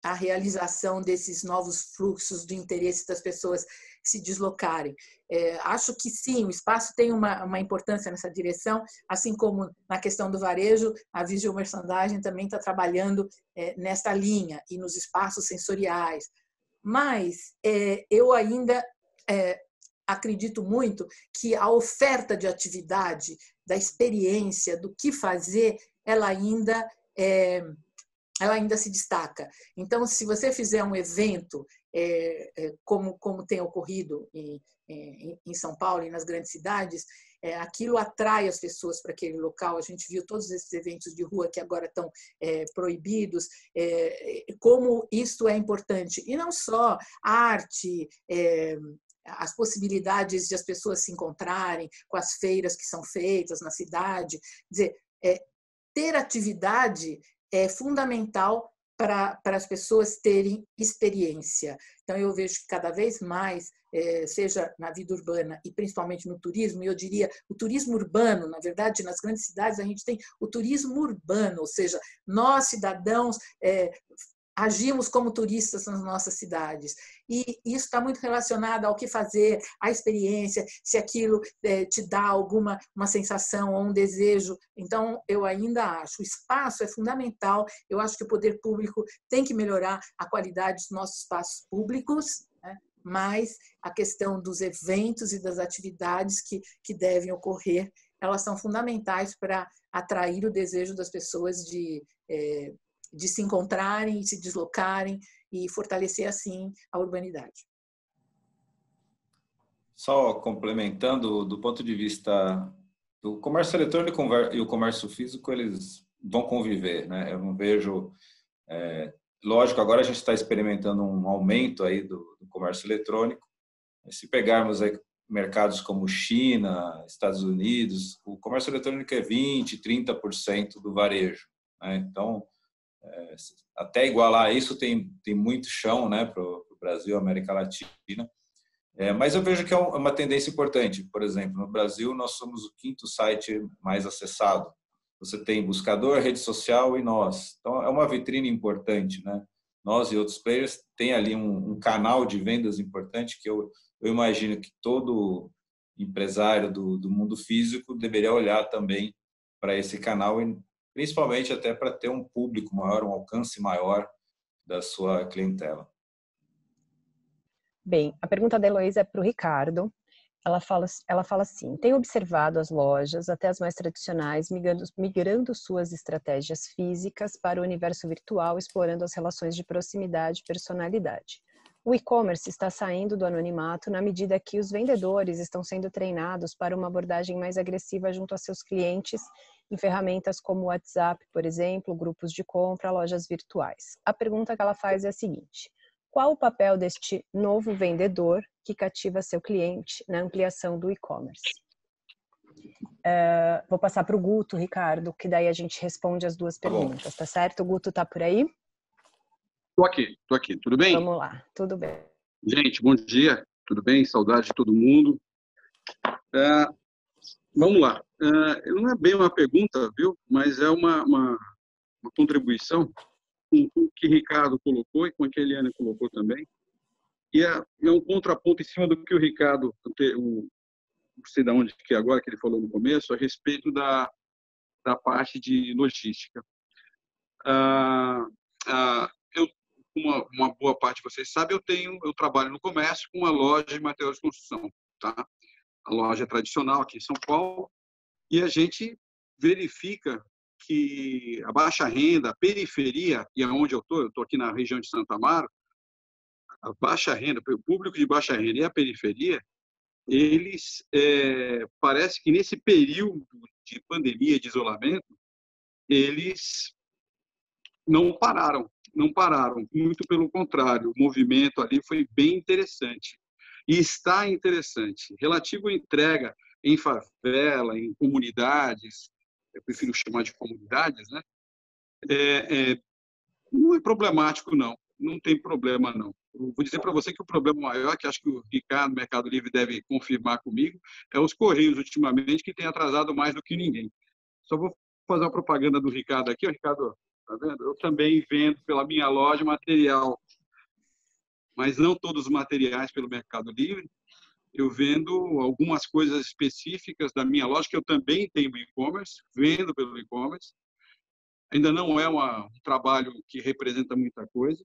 a realização desses novos fluxos de interesse das pessoas se deslocarem. Acho que sim, o espaço tem uma importância nessa direção, assim como na questão do varejo, a Visual Merchandising também está trabalhando nesta linha e nos espaços sensoriais. Mas eu ainda acredito muito que a oferta de atividade, da experiência, do que fazer, ela ainda se destaca. Então, se você fizer um evento, como tem ocorrido em São Paulo e nas grandes cidades, aquilo atrai as pessoas para aquele local. A gente viu todos esses eventos de rua que agora estão proibidos, como isso é importante. E não só a arte, as possibilidades de as pessoas se encontrarem com as feiras que são feitas na cidade. Quer dizer, ter atividade é fundamental para as pessoas terem experiência. Então, eu vejo que cada vez mais, seja na vida urbana e principalmente no turismo, e eu diria o turismo urbano, na verdade, nas grandes cidades a gente tem o turismo urbano, ou seja, nós, cidadãos, agimos como turistas nas nossas cidades. E isso está muito relacionado ao que fazer, à experiência, se aquilo te dá uma sensação ou um desejo. Então, eu ainda acho, o espaço é fundamental. Eu acho que o poder público tem que melhorar a qualidade dos nossos espaços públicos, né? Mas a questão dos eventos e das atividades que devem ocorrer, elas são fundamentais para atrair o desejo das pessoas de se encontrarem, se deslocarem e fortalecer, assim, a urbanidade. Só complementando, do ponto de vista do comércio eletrônico e o comércio físico, eles vão conviver, né? Eu não vejo... lógico, agora a gente está experimentando um aumento aí do comércio eletrônico. Se pegarmos aí mercados como China, Estados Unidos, o comércio eletrônico é 20%, 30% do varejo, né? Então, até igualar isso tem muito chão, né, para o Brasil, América Latina. Mas eu vejo que é uma tendência importante. Por exemplo, no Brasil nós somos o 5º site mais acessado. você tem buscador, rede social e nós. Então, é uma vitrine importante, né? Nós e outros players têm ali um canal de vendas importante que eu imagino que todo empresário do mundo físico deveria olhar também para esse canal, e principalmente até para ter um público maior, um alcance maior da sua clientela. Bem, a pergunta da Heloísa é para o Ricardo. Ela fala assim: tenho observado as lojas, até as mais tradicionais, migrando suas estratégias físicas para o universo virtual, explorando as relações de proximidade e personalidade. O e-commerce está saindo do anonimato na medida que os vendedores estão sendo treinados para uma abordagem mais agressiva junto a seus clientes em ferramentas como o WhatsApp, por exemplo, grupos de compra, lojas virtuais. A pergunta que ela faz é a seguinte: qual o papel deste novo vendedor que cativa seu cliente na ampliação do e-commerce? Vou passar para o Guto, Ricardo, que daí a gente responde as duas perguntas, tá certo? O Guto tá por aí? Tô aqui. Tudo bem? Vamos lá, tudo bem. Gente, bom dia. Tudo bem? Saudade de todo mundo. Vamos lá. Não é bem uma pergunta, viu? Mas é uma contribuição com o que o Ricardo colocou e com o que a Eliane colocou também. E é um contraponto em cima do que o Ricardo, não sei de onde que é agora, que ele falou no começo, a respeito da parte de logística. Uma boa parte de vocês sabem, eu trabalho no comércio com uma loja de materiais de construção, tá? A loja é tradicional aqui em São Paulo, e a gente verifica que a baixa renda, a periferia, e aonde eu estou aqui na região de Santo Amaro, a baixa renda, o público de baixa renda e a periferia, eles, parece que nesse período de pandemia, de isolamento, eles não pararam, muito pelo contrário, o movimento ali foi bem interessante. E está interessante. Relativo à entrega em favela, em comunidades, eu prefiro chamar de comunidades, né? Não é problemático, não tem problema, não. Eu vou dizer para você que o problema maior, que acho que o Ricardo, Mercado Livre, deve confirmar comigo, é os Correios, ultimamente, que tem atrasado mais do que ninguém. Só vou fazer uma propaganda do Ricardo aqui. Ricardo, tá vendo? Eu também vendo pela minha loja material, mas não todos os materiais pelo Mercado Livre. Eu vendo algumas coisas específicas da minha loja, que eu também tenho e-commerce, vendo pelo e-commerce. Ainda não é um trabalho que representa muita coisa,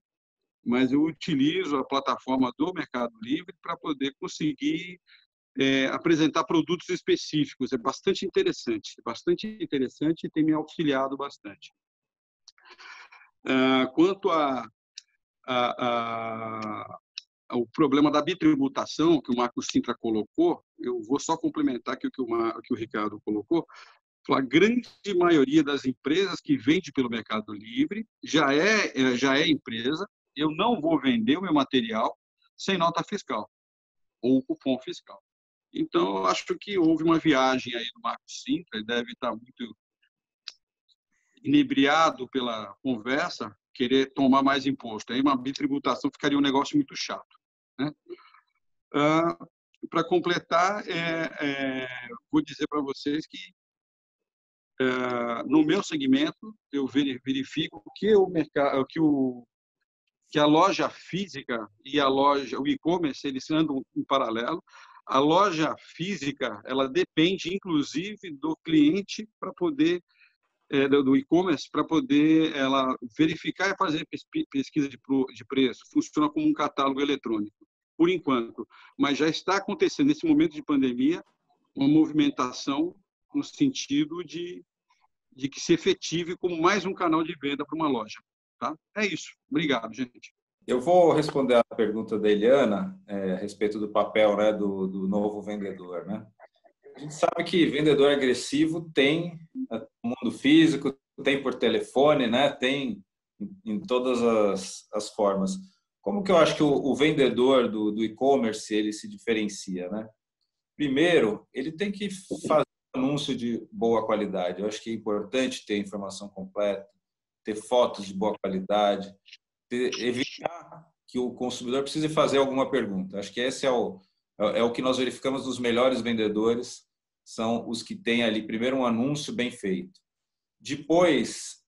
mas eu utilizo a plataforma do Mercado Livre para poder conseguir apresentar produtos específicos. É bastante interessante e tem me auxiliado bastante. Quanto o problema da bitributação que o Marcos Sintra colocou, eu vou só complementar aqui o que o Ricardo colocou. A grande maioria das empresas que vende pelo Mercado Livre já é empresa. Eu não vou vender o meu material sem nota fiscal ou cupom fiscal. Então, eu acho que houve uma viagem aí do Marcos Sintra, ele deve estar muito inebriado pela conversa, querer tomar mais imposto. Aí uma bitributação ficaria um negócio muito chato, né? Para completar, vou dizer para vocês que no meu segmento eu verifico que a loja física e o e-commerce, eles andam em paralelo. A loja física, ela depende inclusive do cliente para poder do e-commerce, para poder ela verificar e fazer pesquisa de preço. Funciona como um catálogo eletrônico, por enquanto. Mas já está acontecendo, nesse momento de pandemia, uma movimentação no sentido de que se efetive como mais um canal de venda para uma loja. Tá? É isso. Obrigado, gente. Eu vou responder a pergunta da Eliana a respeito do papel, né, do novo vendedor, né? A gente sabe que vendedor agressivo tem no mundo físico, tem por telefone, né? Tem em todas as formas. Como que eu acho que o vendedor do e-commerce ele se diferencia, né? Primeiro, ele tem que fazer um anúncio de boa qualidade. Eu acho que é importante ter informação completa, ter fotos de boa qualidade, evitar que o consumidor precise fazer alguma pergunta. Acho que esse é o que nós verificamos dos melhores vendedores, são os que têm ali, primeiro, um anúncio bem feito. Depois,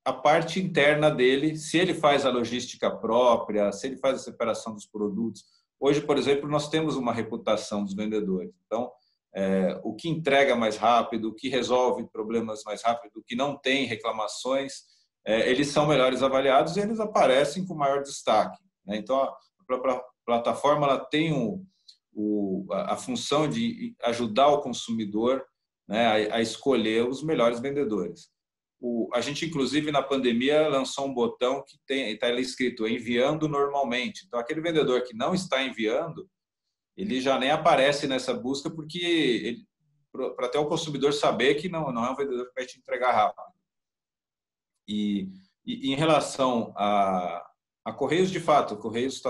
a parte interna dele, se ele faz a logística própria, se ele faz a separação dos produtos. Hoje, por exemplo, nós temos uma reputação dos vendedores. Então, o que entrega mais rápido, o que resolve problemas mais rápido, o que não tem reclamações, eles são melhores avaliados e eles aparecem com maior destaque, né? Então, a própria plataforma ela tem a função de ajudar o consumidor, né, a escolher os melhores vendedores. A gente, inclusive, na pandemia, lançou um botão que está ali escrito enviando normalmente. Então, aquele vendedor que não está enviando, ele já nem aparece nessa busca, porque para até o consumidor saber que não é um vendedor que vai te entregar rápido. E em relação a Correios, de fato, o Correios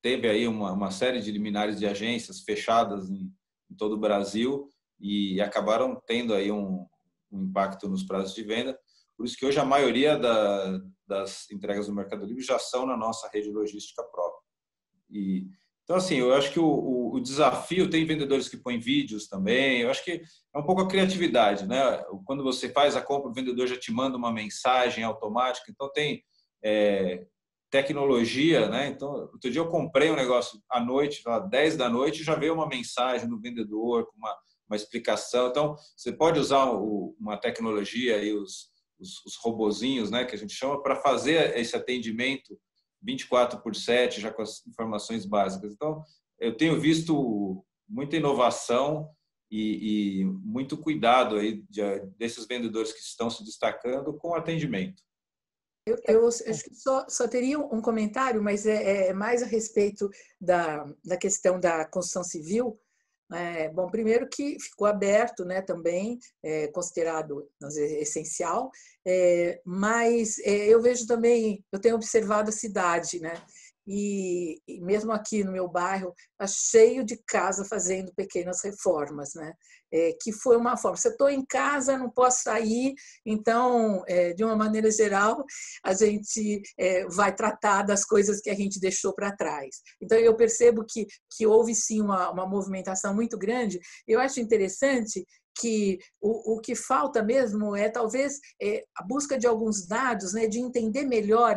teve aí uma série de liminares de agências fechadas em todo o Brasil e acabaram tendo aí um impacto nos prazos de venda. Por isso que hoje a maioria das entregas do Mercado Livre já são na nossa rede logística própria. Então, assim, eu acho que o desafio, tem vendedores que põem vídeos também, eu acho que é um pouco a criatividade, né? Quando você faz a compra, o vendedor já te manda uma mensagem automática, então tem tecnologia, né? Então, outro dia eu comprei um negócio à noite, às 10 da noite, já veio uma mensagem do vendedor com uma explicação. Então, você pode usar uma tecnologia aí, os robozinhos, né, que a gente chama, para fazer esse atendimento 24/7, já com as informações básicas. Então, eu tenho visto muita inovação e muito cuidado aí desses vendedores que estão se destacando com o atendimento. Eu acho que só teria um comentário, mas é mais a respeito da questão da construção civil. Bom, primeiro que ficou aberto, né, também, considerado essencial, mas eu vejo também, eu tenho observado a cidade, né, e mesmo aqui no meu bairro, está cheio de casa fazendo pequenas reformas, né, que foi uma forma, se eu estou em casa, não posso sair, então, de uma maneira geral, a gente vai tratar das coisas que a gente deixou para trás. Então, eu percebo que houve, sim, uma movimentação muito grande. Eu acho interessante que o que falta mesmo é, talvez, a busca de alguns dados, né, de entender melhor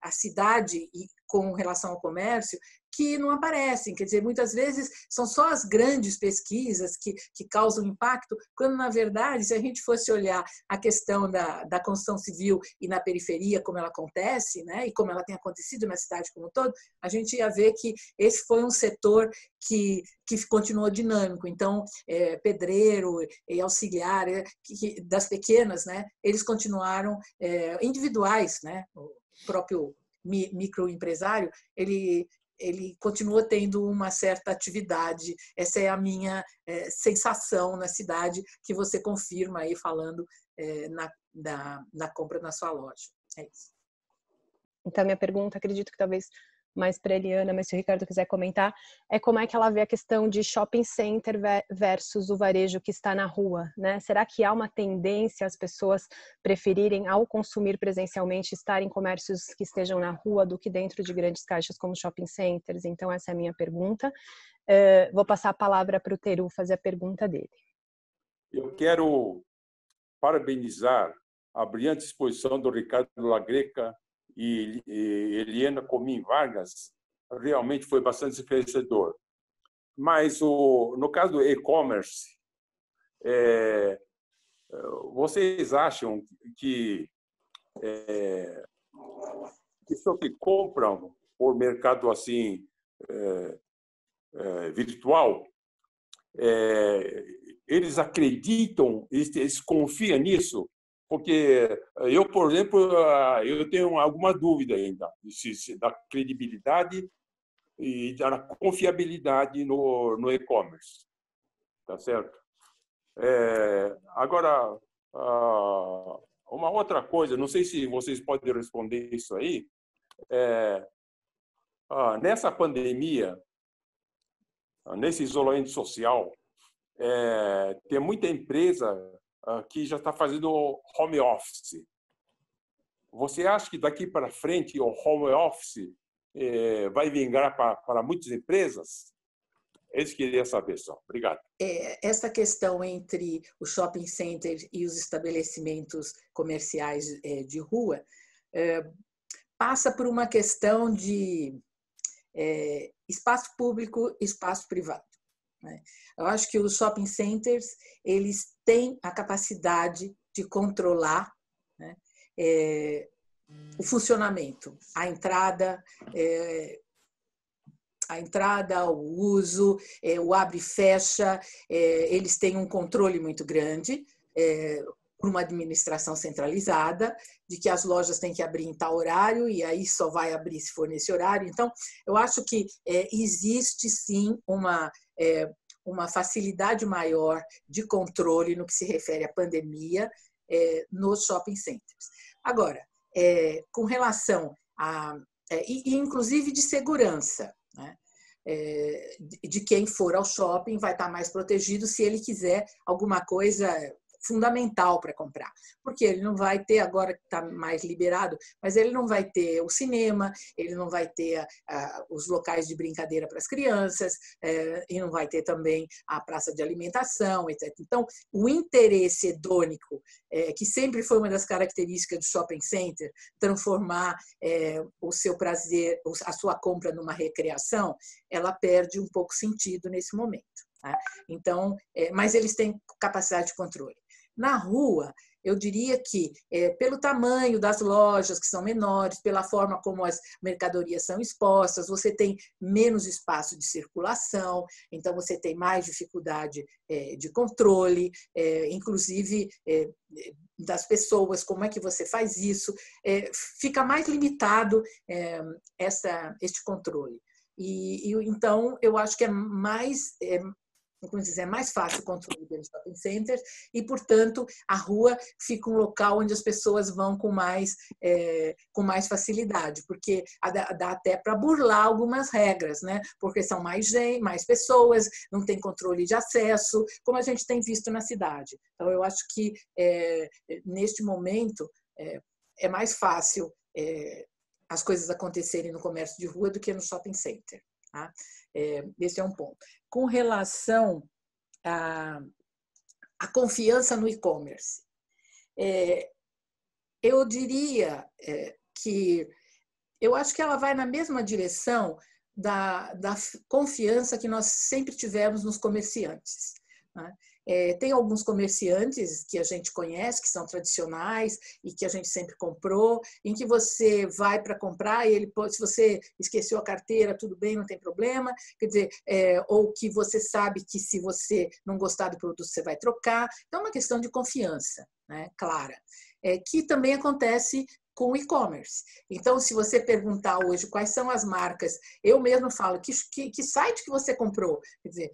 a cidade com relação ao comércio, que não aparecem. Quer dizer, muitas vezes são só as grandes pesquisas que causam impacto, quando, na verdade, se a gente fosse olhar a questão da construção civil e na periferia, como ela acontece, né, e como ela tem acontecido na cidade como um todo, a gente ia ver que esse foi um setor que continuou dinâmico. Então, pedreiro e auxiliar das pequenas, né, eles continuaram individuais, né, o próprio microempresário, ele continua tendo uma certa atividade. Essa é a minha sensação na cidade, que você confirma aí falando na compra na sua loja. É isso. Então, minha pergunta, acredito que talvez mais para a Eliana, mas se o Ricardo quiser comentar, é como é que ela vê a questão de shopping center versus o varejo que está na rua, né? Será que há uma tendência as pessoas preferirem, ao consumir presencialmente, estar em comércios que estejam na rua do que dentro de grandes caixas como shopping centers? Então, essa é a minha pergunta. Vou passar a palavra para o Teru fazer a pergunta dele. Eu quero parabenizar a brilhante exposição do Ricardo Lagreca e Eliana Comim Vargas. Realmente foi bastante esclarecedor. Mas, no caso do e-commerce, vocês acham que pessoas que compram por mercado assim virtual, eles acreditam, eles confiam nisso? Porque eu, por exemplo, eu tenho alguma dúvida ainda da credibilidade e da confiabilidade no e-commerce. Tá certo? Agora, uma outra coisa, não sei se vocês podem responder isso aí. Nessa pandemia, nesse isolamento social, tem muita empresa que já está fazendo home office. Você acha que daqui para frente o home office vai vingar para muitas empresas? É isso que eu queria saber só. Obrigado. Essa questão entre o shopping center e os estabelecimentos comerciais de rua passa por uma questão de espaço público e espaço privado. Eu acho que os shopping centers eles têm a capacidade de controlar, né, o funcionamento, a entrada, o uso, o abre e fecha. Eles têm um controle muito grande por uma administração centralizada, de que as lojas têm que abrir em tal horário e aí só vai abrir se for nesse horário. Então, eu acho que existe sim uma facilidade maior de controle no que se refere à pandemia nos shopping centers. Agora, com relação e inclusive de segurança, né? De quem for ao shopping vai estar mais protegido se ele quiser alguma coisa fundamental para comprar, porque ele não vai ter, agora que está mais liberado, mas ele não vai ter o cinema, ele não vai ter os locais de brincadeira para as crianças, e não vai ter também a praça de alimentação, etc. Então, o interesse hedônico, que sempre foi uma das características do shopping center, transformar o seu prazer, a sua compra numa recreação, ela perde um pouco sentido nesse momento. Tá? Então, mas eles têm capacidade de controle. Na rua, eu diria que, pelo tamanho das lojas, que são menores, pela forma como as mercadorias são expostas, você tem menos espaço de circulação, então você tem mais dificuldade de controle, inclusive das pessoas, como é que você faz isso, fica mais limitado este controle. Então, eu acho que é mais fácil o controle dos shopping centers e, portanto, a rua fica um local onde as pessoas vão com mais facilidade, porque dá até para burlar algumas regras, né? Porque são mais pessoas, não tem controle de acesso, como a gente tem visto na cidade. Então, eu acho que, neste momento, é mais fácil as coisas acontecerem no comércio de rua do que no shopping center. Tá? Esse é um ponto. Com relação à confiança no e-commerce, eu diria que eu acho que ela vai na mesma direção da confiança que nós sempre tivemos nos comerciantes. Né? Tem alguns comerciantes que a gente conhece, que são tradicionais e que a gente sempre comprou, em que você vai para comprar e se você esqueceu a carteira, tudo bem, não tem problema, quer dizer, ou que você sabe que se você não gostar do produto, você vai trocar. Então, é uma questão de confiança, né, clara, que também acontece com o e-commerce. Então, se você perguntar hoje quais são as marcas, eu mesmo falo, que site que você comprou? Quer dizer,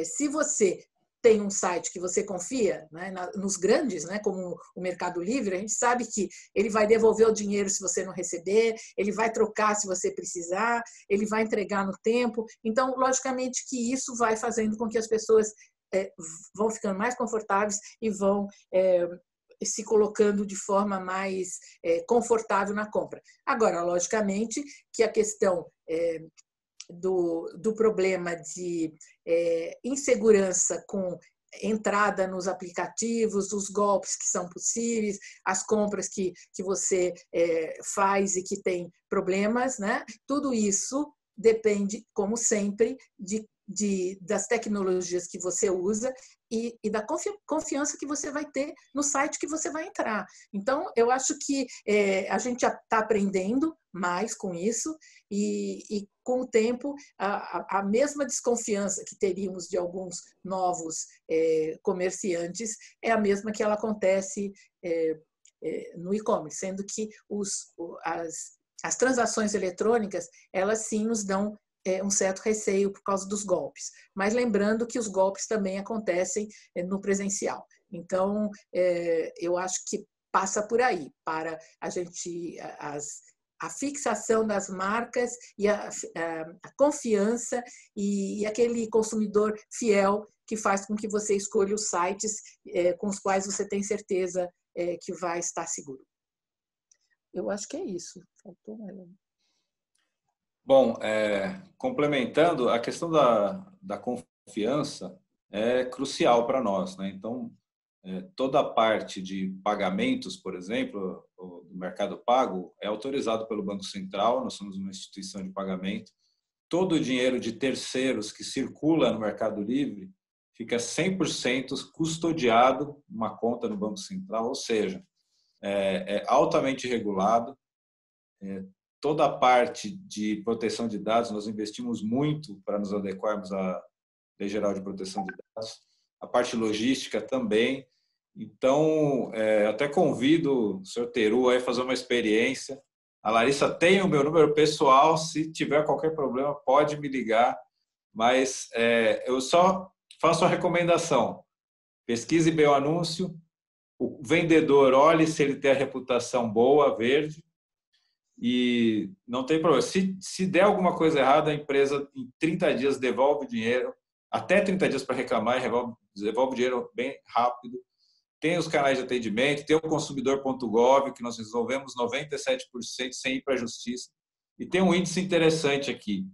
se você tem um site que você confia, né, nos grandes, né, como o Mercado Livre, a gente sabe que ele vai devolver o dinheiro se você não receber, ele vai trocar se você precisar, ele vai entregar no tempo. Então, logicamente que isso vai fazendo com que as pessoas vão ficando mais confortáveis e vão se colocando de forma mais confortável na compra. Agora, logicamente que a questão do problema de insegurança com entrada nos aplicativos, os golpes que são possíveis, as compras que você faz e que tem problemas, né? Tudo isso depende, como sempre, das tecnologias que você usa e da confiança que você vai ter no site que você vai entrar. Então, eu acho que a gente já está aprendendo mais com isso e com o tempo, a mesma desconfiança que teríamos de alguns novos comerciantes é a mesma que ela acontece no e-commerce, sendo que as transações eletrônicas, elas sim nos dão um certo receio por causa dos golpes. Mas lembrando que os golpes também acontecem no presencial. Então, eu acho que passa por aí, para a gente, a fixação das marcas e a confiança e aquele consumidor fiel que faz com que você escolha os sites com os quais você tem certeza que vai estar seguro. Eu acho que é isso. Faltou mais. Bom, complementando, a questão da confiança é crucial para nós, né? Então, toda a parte de pagamentos, por exemplo, do mercado pago, é autorizado pelo Banco Central, nós somos uma instituição de pagamento. Todo o dinheiro de terceiros que circula no Mercado Livre fica 100% custodiado numa conta no Banco Central, ou seja, é altamente regulado. Toda a parte de proteção de dados, nós investimos muito para nos adequarmos à Lei Geral de Proteção de Dados. A parte logística também. Então, até convido o senhor Teru a fazer uma experiência. A Larissa tem o meu número pessoal, se tiver qualquer problema, pode me ligar. Mas eu só faço a recomendação. Pesquise bem o anúncio. O vendedor, olhe se ele tem a reputação boa, verde. E não tem problema. Se der alguma coisa errada, a empresa em 30 dias devolve o dinheiro, até 30 dias para reclamar e devolve o dinheiro bem rápido. Tem os canais de atendimento, tem o consumidor.gov, que nós resolvemos 97% sem ir para a justiça. E tem um índice interessante aqui.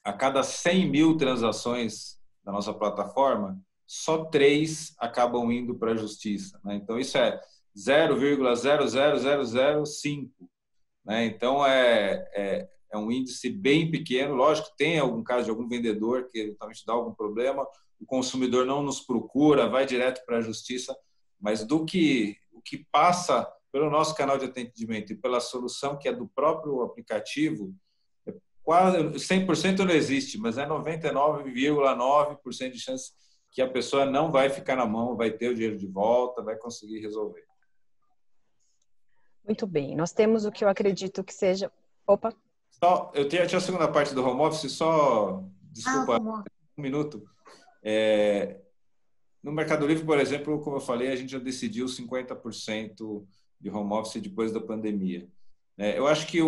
A cada 100 mil transações da nossa plataforma, só 3 acabam indo para a justiça, né? Então, isso é 0,00005. Né? Então, é um índice bem pequeno. Lógico, tem algum caso de algum vendedor que eventualmente dá algum problema, o consumidor não nos procura, vai direto para a justiça, mas o que passa pelo nosso canal de atendimento e pela solução que é do próprio aplicativo, quase 100% não existe, mas é 99,9% de chance que a pessoa não vai ficar na mão, vai ter o dinheiro de volta, vai conseguir resolver. Muito bem. Nós temos o que eu acredito que seja... Opa! Eu tinha a segunda parte do home office, só... Desculpa, um minuto. No Mercado Livre, por exemplo, como eu falei, a gente já decidiu 50% de home office depois da pandemia. Eu acho que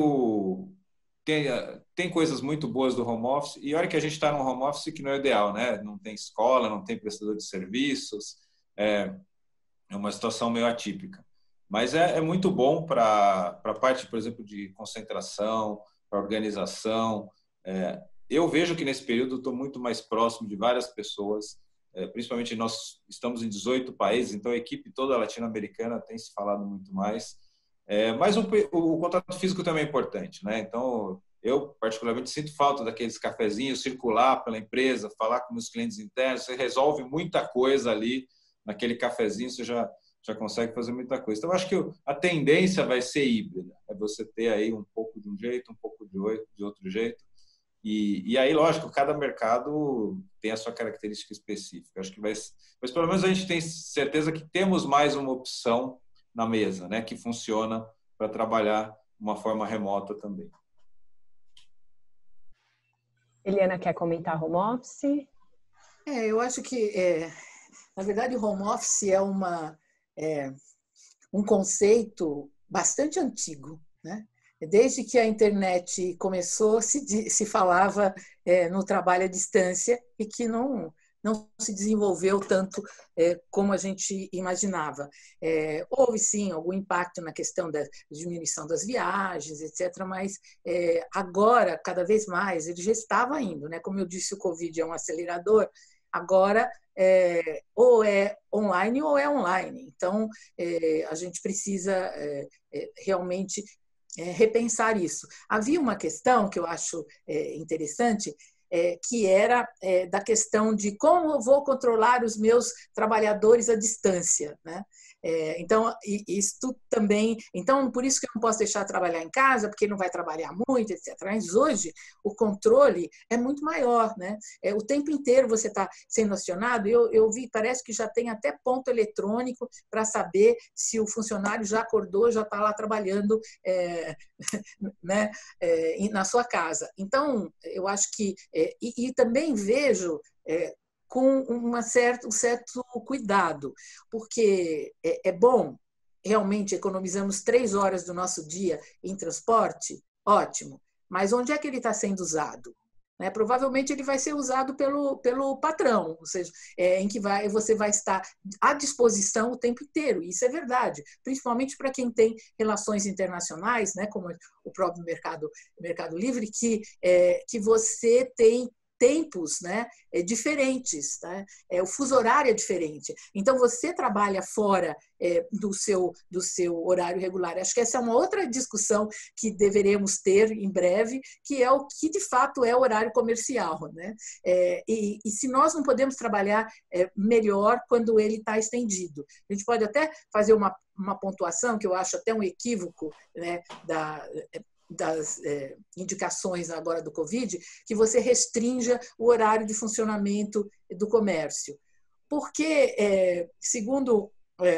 tem coisas muito boas do home office, e olha que a gente está num home office que não é ideal, né? Não tem escola, não tem prestador de serviços, é uma situação meio atípica. Mas é muito bom para a parte, por exemplo, de concentração, para organização. Eu vejo que nesse período estou muito mais próximo de várias pessoas, principalmente nós estamos em 18 países, então a equipe toda latino-americana tem se falado muito mais. Mas o contato físico também é importante, né? Então, eu particularmente sinto falta daqueles cafezinhos, circular pela empresa, falar com meus clientes internos, você resolve muita coisa ali, naquele cafezinho você já consegue fazer muita coisa. Então, eu acho que a tendência vai ser híbrida, é você ter aí um pouco de um jeito, um pouco de outro jeito. E aí, lógico, cada mercado tem a sua característica específica. Acho que mas pelo menos a gente tem certeza que temos mais uma opção na mesa, né, que funciona para trabalhar de uma forma remota também. Eliana, quer comentar home office? Eu acho que, na verdade, o home office é um conceito bastante antigo, né? Desde que a internet começou, se falava no trabalho à distância e que não se desenvolveu tanto como a gente imaginava. Houve, sim, algum impacto na questão da diminuição das viagens, etc., mas agora, cada vez mais, ele já estava indo, né? Como eu disse, o Covid é um acelerador, agora ou é online ou é online. Então, a gente precisa realmente repensar isso. Havia uma questão que eu acho interessante, que era da questão de como eu vou controlar os meus trabalhadores à distância, né? Então, isso também... Então, por isso que eu não posso deixar trabalhar em casa, porque ele não vai trabalhar muito, etc. Mas hoje, o controle é muito maior, né? O tempo inteiro você está sendo acionado. Eu vi, parece que já tem até ponto eletrônico para saber se o funcionário já acordou, já está lá trabalhando né? Na sua casa. Então, eu acho que... E também vejo... com um certo cuidado, porque é bom, realmente economizamos 3 horas do nosso dia em transporte, ótimo, mas onde é que ele está sendo usado? né? Provavelmente ele vai ser usado pelo patrão, ou seja, em que você vai estar à disposição o tempo inteiro. Isso é verdade, principalmente para quem tem relações internacionais, né? Como o próprio Mercado Livre, que você tem tempos, né, diferentes, tá? O fuso horário é diferente. Então, você trabalha fora do seu horário regular. Acho que essa é uma outra discussão que deveremos ter em breve, que é o que, de fato, é o horário comercial, né? E se nós não podemos trabalhar melhor quando ele está estendido. A gente pode até fazer uma pontuação, que eu acho até um equívoco, né, das indicações agora do Covid, que você restrinja o horário de funcionamento do comércio. Porque, segundo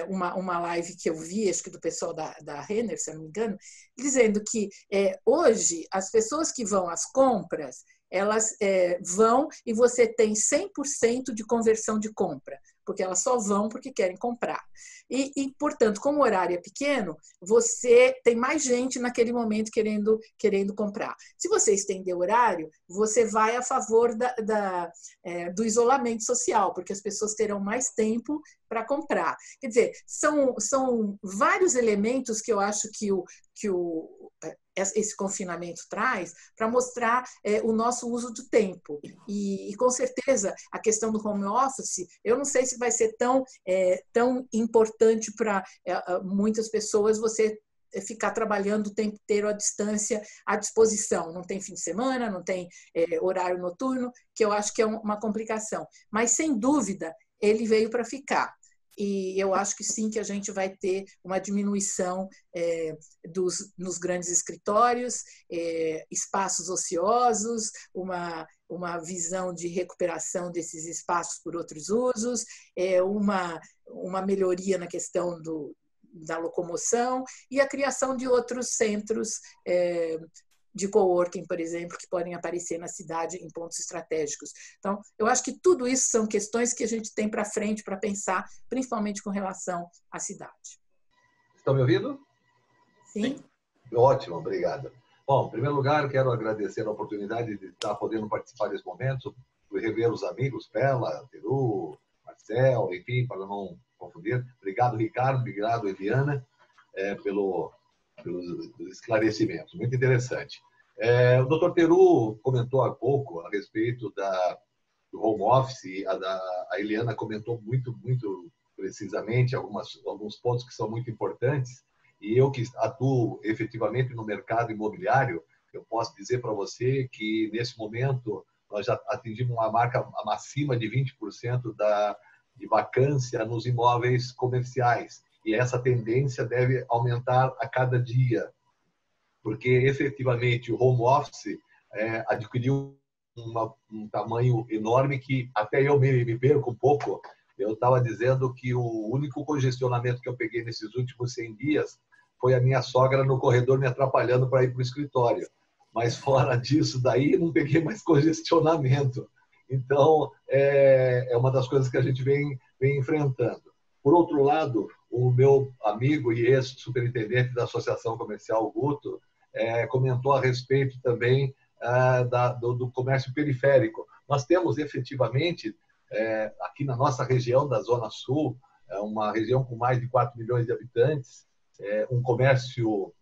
uma live que eu vi, acho que do pessoal da Renner, se eu não me engano, dizendo que hoje as pessoas que vão às compras, elas vão e você tem 100% de conversão de compra, porque elas só vão porque querem comprar. E, portanto, como o horário é pequeno, você tem mais gente naquele momento querendo comprar. Se você estender o horário, você vai a favor do isolamento social, porque as pessoas terão mais tempo para comprar. Quer dizer, são vários elementos que eu acho que esse confinamento traz para mostrar o nosso uso do tempo. E, com certeza, a questão do home office, eu não sei se vai ser tão importante para muitas pessoas você ficar trabalhando o tempo inteiro à distância, à disposição. Não tem fim de semana, não tem horário noturno, que eu acho que é uma complicação. Mas, sem dúvida, ele veio para ficar. E eu acho que sim, que a gente vai ter uma diminuição nos grandes escritórios, espaços ociosos, uma visão de recuperação desses espaços por outros usos, uma melhoria na questão da locomoção e a criação de outros centros de coworking, por exemplo, que podem aparecer na cidade em pontos estratégicos. Então, eu acho que tudo isso são questões que a gente tem para frente para pensar, principalmente com relação à cidade. Estão me ouvindo? Sim. Ótimo, obrigado. Bom, em primeiro lugar, quero agradecer a oportunidade de estar podendo participar desse momento, rever os amigos, Pela, Teru, Marcel, enfim, para não confundir. Obrigado, Ricardo, obrigado, Eliana, pelos esclarecimentos. Muito interessante. O Dr. Teru comentou há pouco a respeito do home office. A Eliana comentou muito precisamente alguns pontos que são muito importantes. E eu que atuo efetivamente no mercado imobiliário, eu posso dizer para você que, nesse momento, nós já atingimos uma marca acima de 20% de vacância nos imóveis comerciais. E essa tendência deve aumentar a cada dia, porque efetivamente o home office adquiriu um tamanho enorme que até eu me perco um pouco. Eu estava dizendo que o único congestionamento que eu peguei nesses últimos 100 dias foi a minha sogra no corredor me atrapalhando para ir para o escritório. Mas fora disso, daí não peguei mais congestionamento. Então, é uma das coisas que a gente vem enfrentando. Por outro lado, o meu amigo e ex-superintendente da Associação Comercial, Guto, comentou a respeito também do comércio periférico. Nós temos, efetivamente, aqui na nossa região da Zona Sul, uma região com mais de 4 milhões de habitantes, um comércio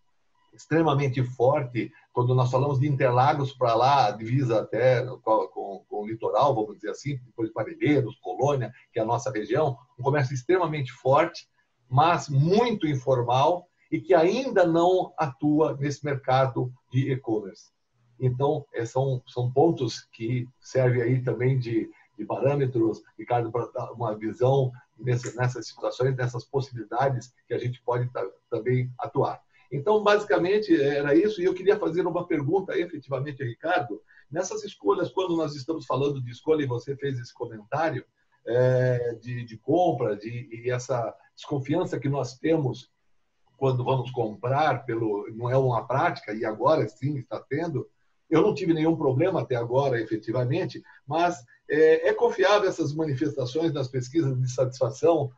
extremamente forte. Quando nós falamos de Interlagos para lá, a divisa até com o litoral, vamos dizer assim, depois Parelheiros, Colônia, que é a nossa região, um comércio extremamente forte, mas muito informal e que ainda não atua nesse mercado de e-commerce. Então, são pontos que servem aí também de parâmetros, Ricardo, para dar uma visão nessas situações, nessas possibilidades que a gente pode também atuar. Então, basicamente, era isso. E eu queria fazer uma pergunta, efetivamente, Ricardo. Nessas escolhas, quando nós estamos falando de escolha, e você fez esse comentário de compra, e essa desconfiança que nós temos quando vamos comprar, não é uma prática, e agora sim está tendo. Eu não tive nenhum problema até agora, efetivamente, mas é confiável essas manifestações das pesquisas de satisfação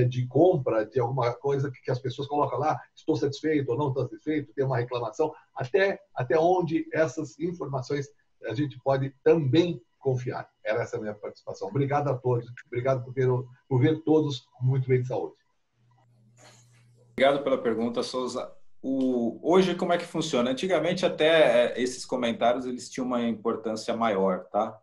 de compra, de alguma coisa que as pessoas colocam lá, estou satisfeito ou não estou satisfeito, tem uma reclamação, até onde essas informações a gente pode também confiar. Era essa a minha participação. Obrigado a todos. Obrigado por ver todos muito bem de saúde. Obrigado pela pergunta, Souza. Hoje, como é que funciona? Antigamente, até esses comentários eles tinham uma importância maior, tá?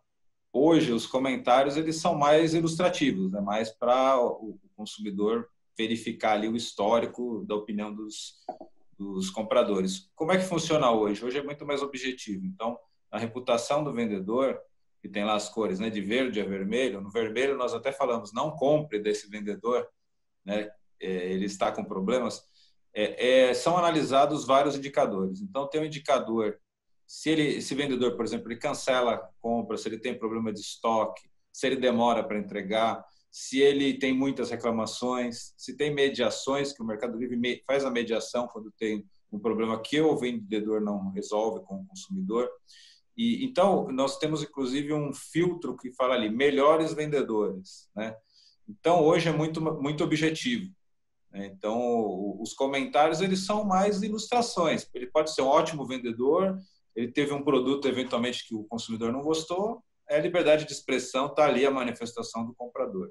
Hoje, os comentários eles são mais ilustrativos, né? Mais para o consumidor verificar ali o histórico da opinião dos compradores. Como é que funciona hoje? Hoje é muito mais objetivo. Então, a reputação do vendedor, que tem lá as cores, né, de verde a vermelho, no vermelho nós até falamos, não compre desse vendedor, né, ele está com problemas, são analisados vários indicadores. Então, tem um indicador, se esse vendedor, por exemplo, ele cancela a compra, se ele tem problema de estoque, se ele demora para entregar, se ele tem muitas reclamações, se tem mediações, que o Mercado Livre faz a mediação quando tem um problema que o vendedor não resolve com o consumidor. E então, nós temos, inclusive, um filtro que fala ali, melhores vendedores, né? Então, hoje é muito, muito objetivo. Então, os comentários eles são mais ilustrações. Ele pode ser um ótimo vendedor, ele teve um produto, eventualmente, que o consumidor não gostou, é liberdade de expressão, está ali a manifestação do comprador.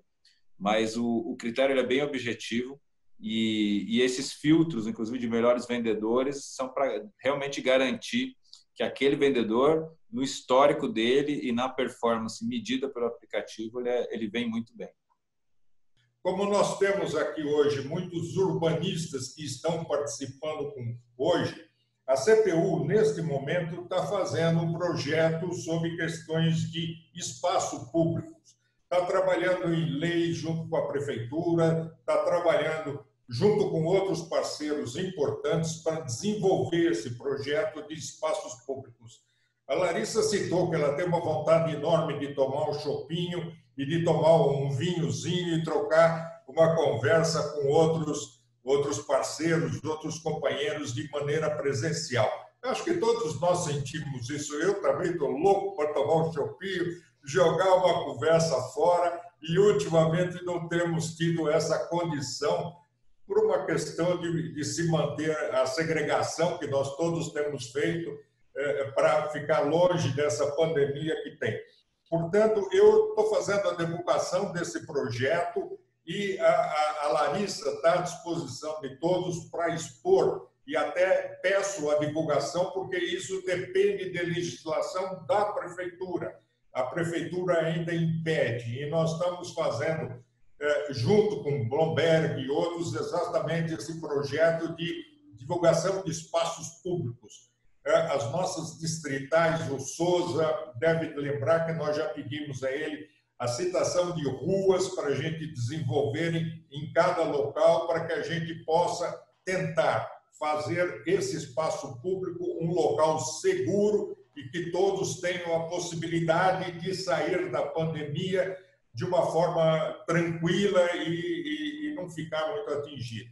Mas o critério é bem objetivo e esses filtros, inclusive de melhores vendedores, são para realmente garantir que aquele vendedor, no histórico dele e na performance medida pelo aplicativo, ele vem muito bem. Como nós temos aqui hoje muitos urbanistas que estão participando hoje, a CPU, neste momento, está fazendo um projeto sobre questões de espaço público. Está trabalhando em lei junto com a prefeitura, está trabalhando junto com outros parceiros importantes para desenvolver esse projeto de espaços públicos. A Larissa citou que ela tem uma vontade enorme de tomar um chopinho e de tomar um vinhozinho e trocar uma conversa com outros parceiros, outros companheiros de maneira presencial. Eu acho que todos nós sentimos isso. Eu também estou louco para tomar um chopinho, jogar uma conversa fora e, ultimamente, não temos tido essa condição por uma questão de se manter a segregação que nós todos temos feito para ficar longe dessa pandemia que tem. Portanto, eu estou fazendo a divulgação desse projeto e a Larissa está à disposição de todos para expor e até peço a divulgação porque isso depende de legislação da prefeitura. A prefeitura ainda impede e nós estamos fazendo, junto com Bloomberg e outros, exatamente esse projeto de divulgação de espaços públicos. As nossas distritais, o Souza deve lembrar que nós já pedimos a ele a citação de ruas para a gente desenvolver em cada local para que a gente possa tentar fazer esse espaço público um local seguro e que todos tenham a possibilidade de sair da pandemia de uma forma tranquila e não ficar muito atingido.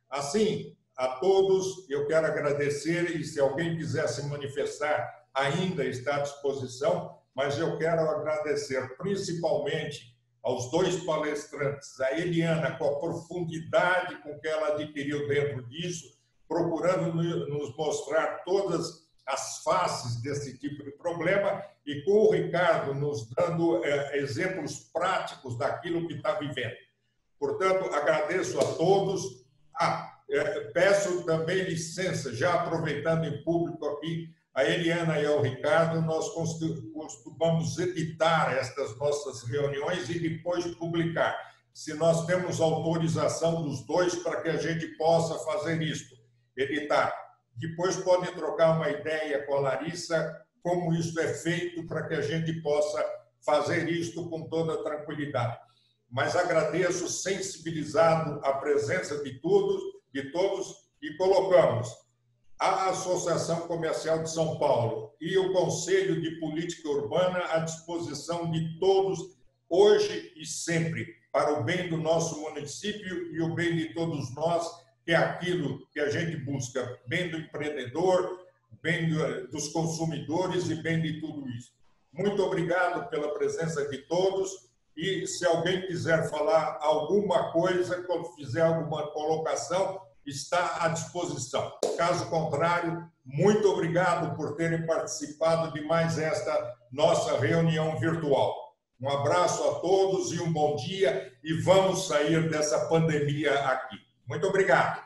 Assim, a todos, eu quero agradecer e se alguém quiser se manifestar, ainda está à disposição, mas eu quero agradecer principalmente aos dois palestrantes, a Eliana, com a profundidade com que ela adquiriu dentro disso, procurando nos mostrar todas as faces desse tipo de problema, e com o Ricardo nos dando exemplos práticos daquilo que está vivendo. Portanto, agradeço a todos. Peço também licença, já aproveitando em público aqui, a Eliana e ao Ricardo, nós costumamos editar estas nossas reuniões e depois publicar. Se nós temos autorização dos dois para que a gente possa fazer isto, editar. Depois podem trocar uma ideia com a Larissa, como isso é feito para que a gente possa fazer isto com toda tranquilidade. Mas agradeço, sensibilizado a presença de todos, e colocamos a Associação Comercial de São Paulo e o Conselho de Política Urbana à disposição de todos, hoje e sempre, para o bem do nosso município e o bem de todos nós, que é aquilo que a gente busca, bem do empreendedor, bem dos consumidores e bem de tudo isso. Muito obrigado pela presença de todos e se alguém quiser falar alguma coisa, quando fizer alguma colocação, está à disposição. Caso contrário, muito obrigado por terem participado de mais esta nossa reunião virtual. Um abraço a todos e um bom dia, e vamos sair dessa pandemia aqui. Muito obrigado.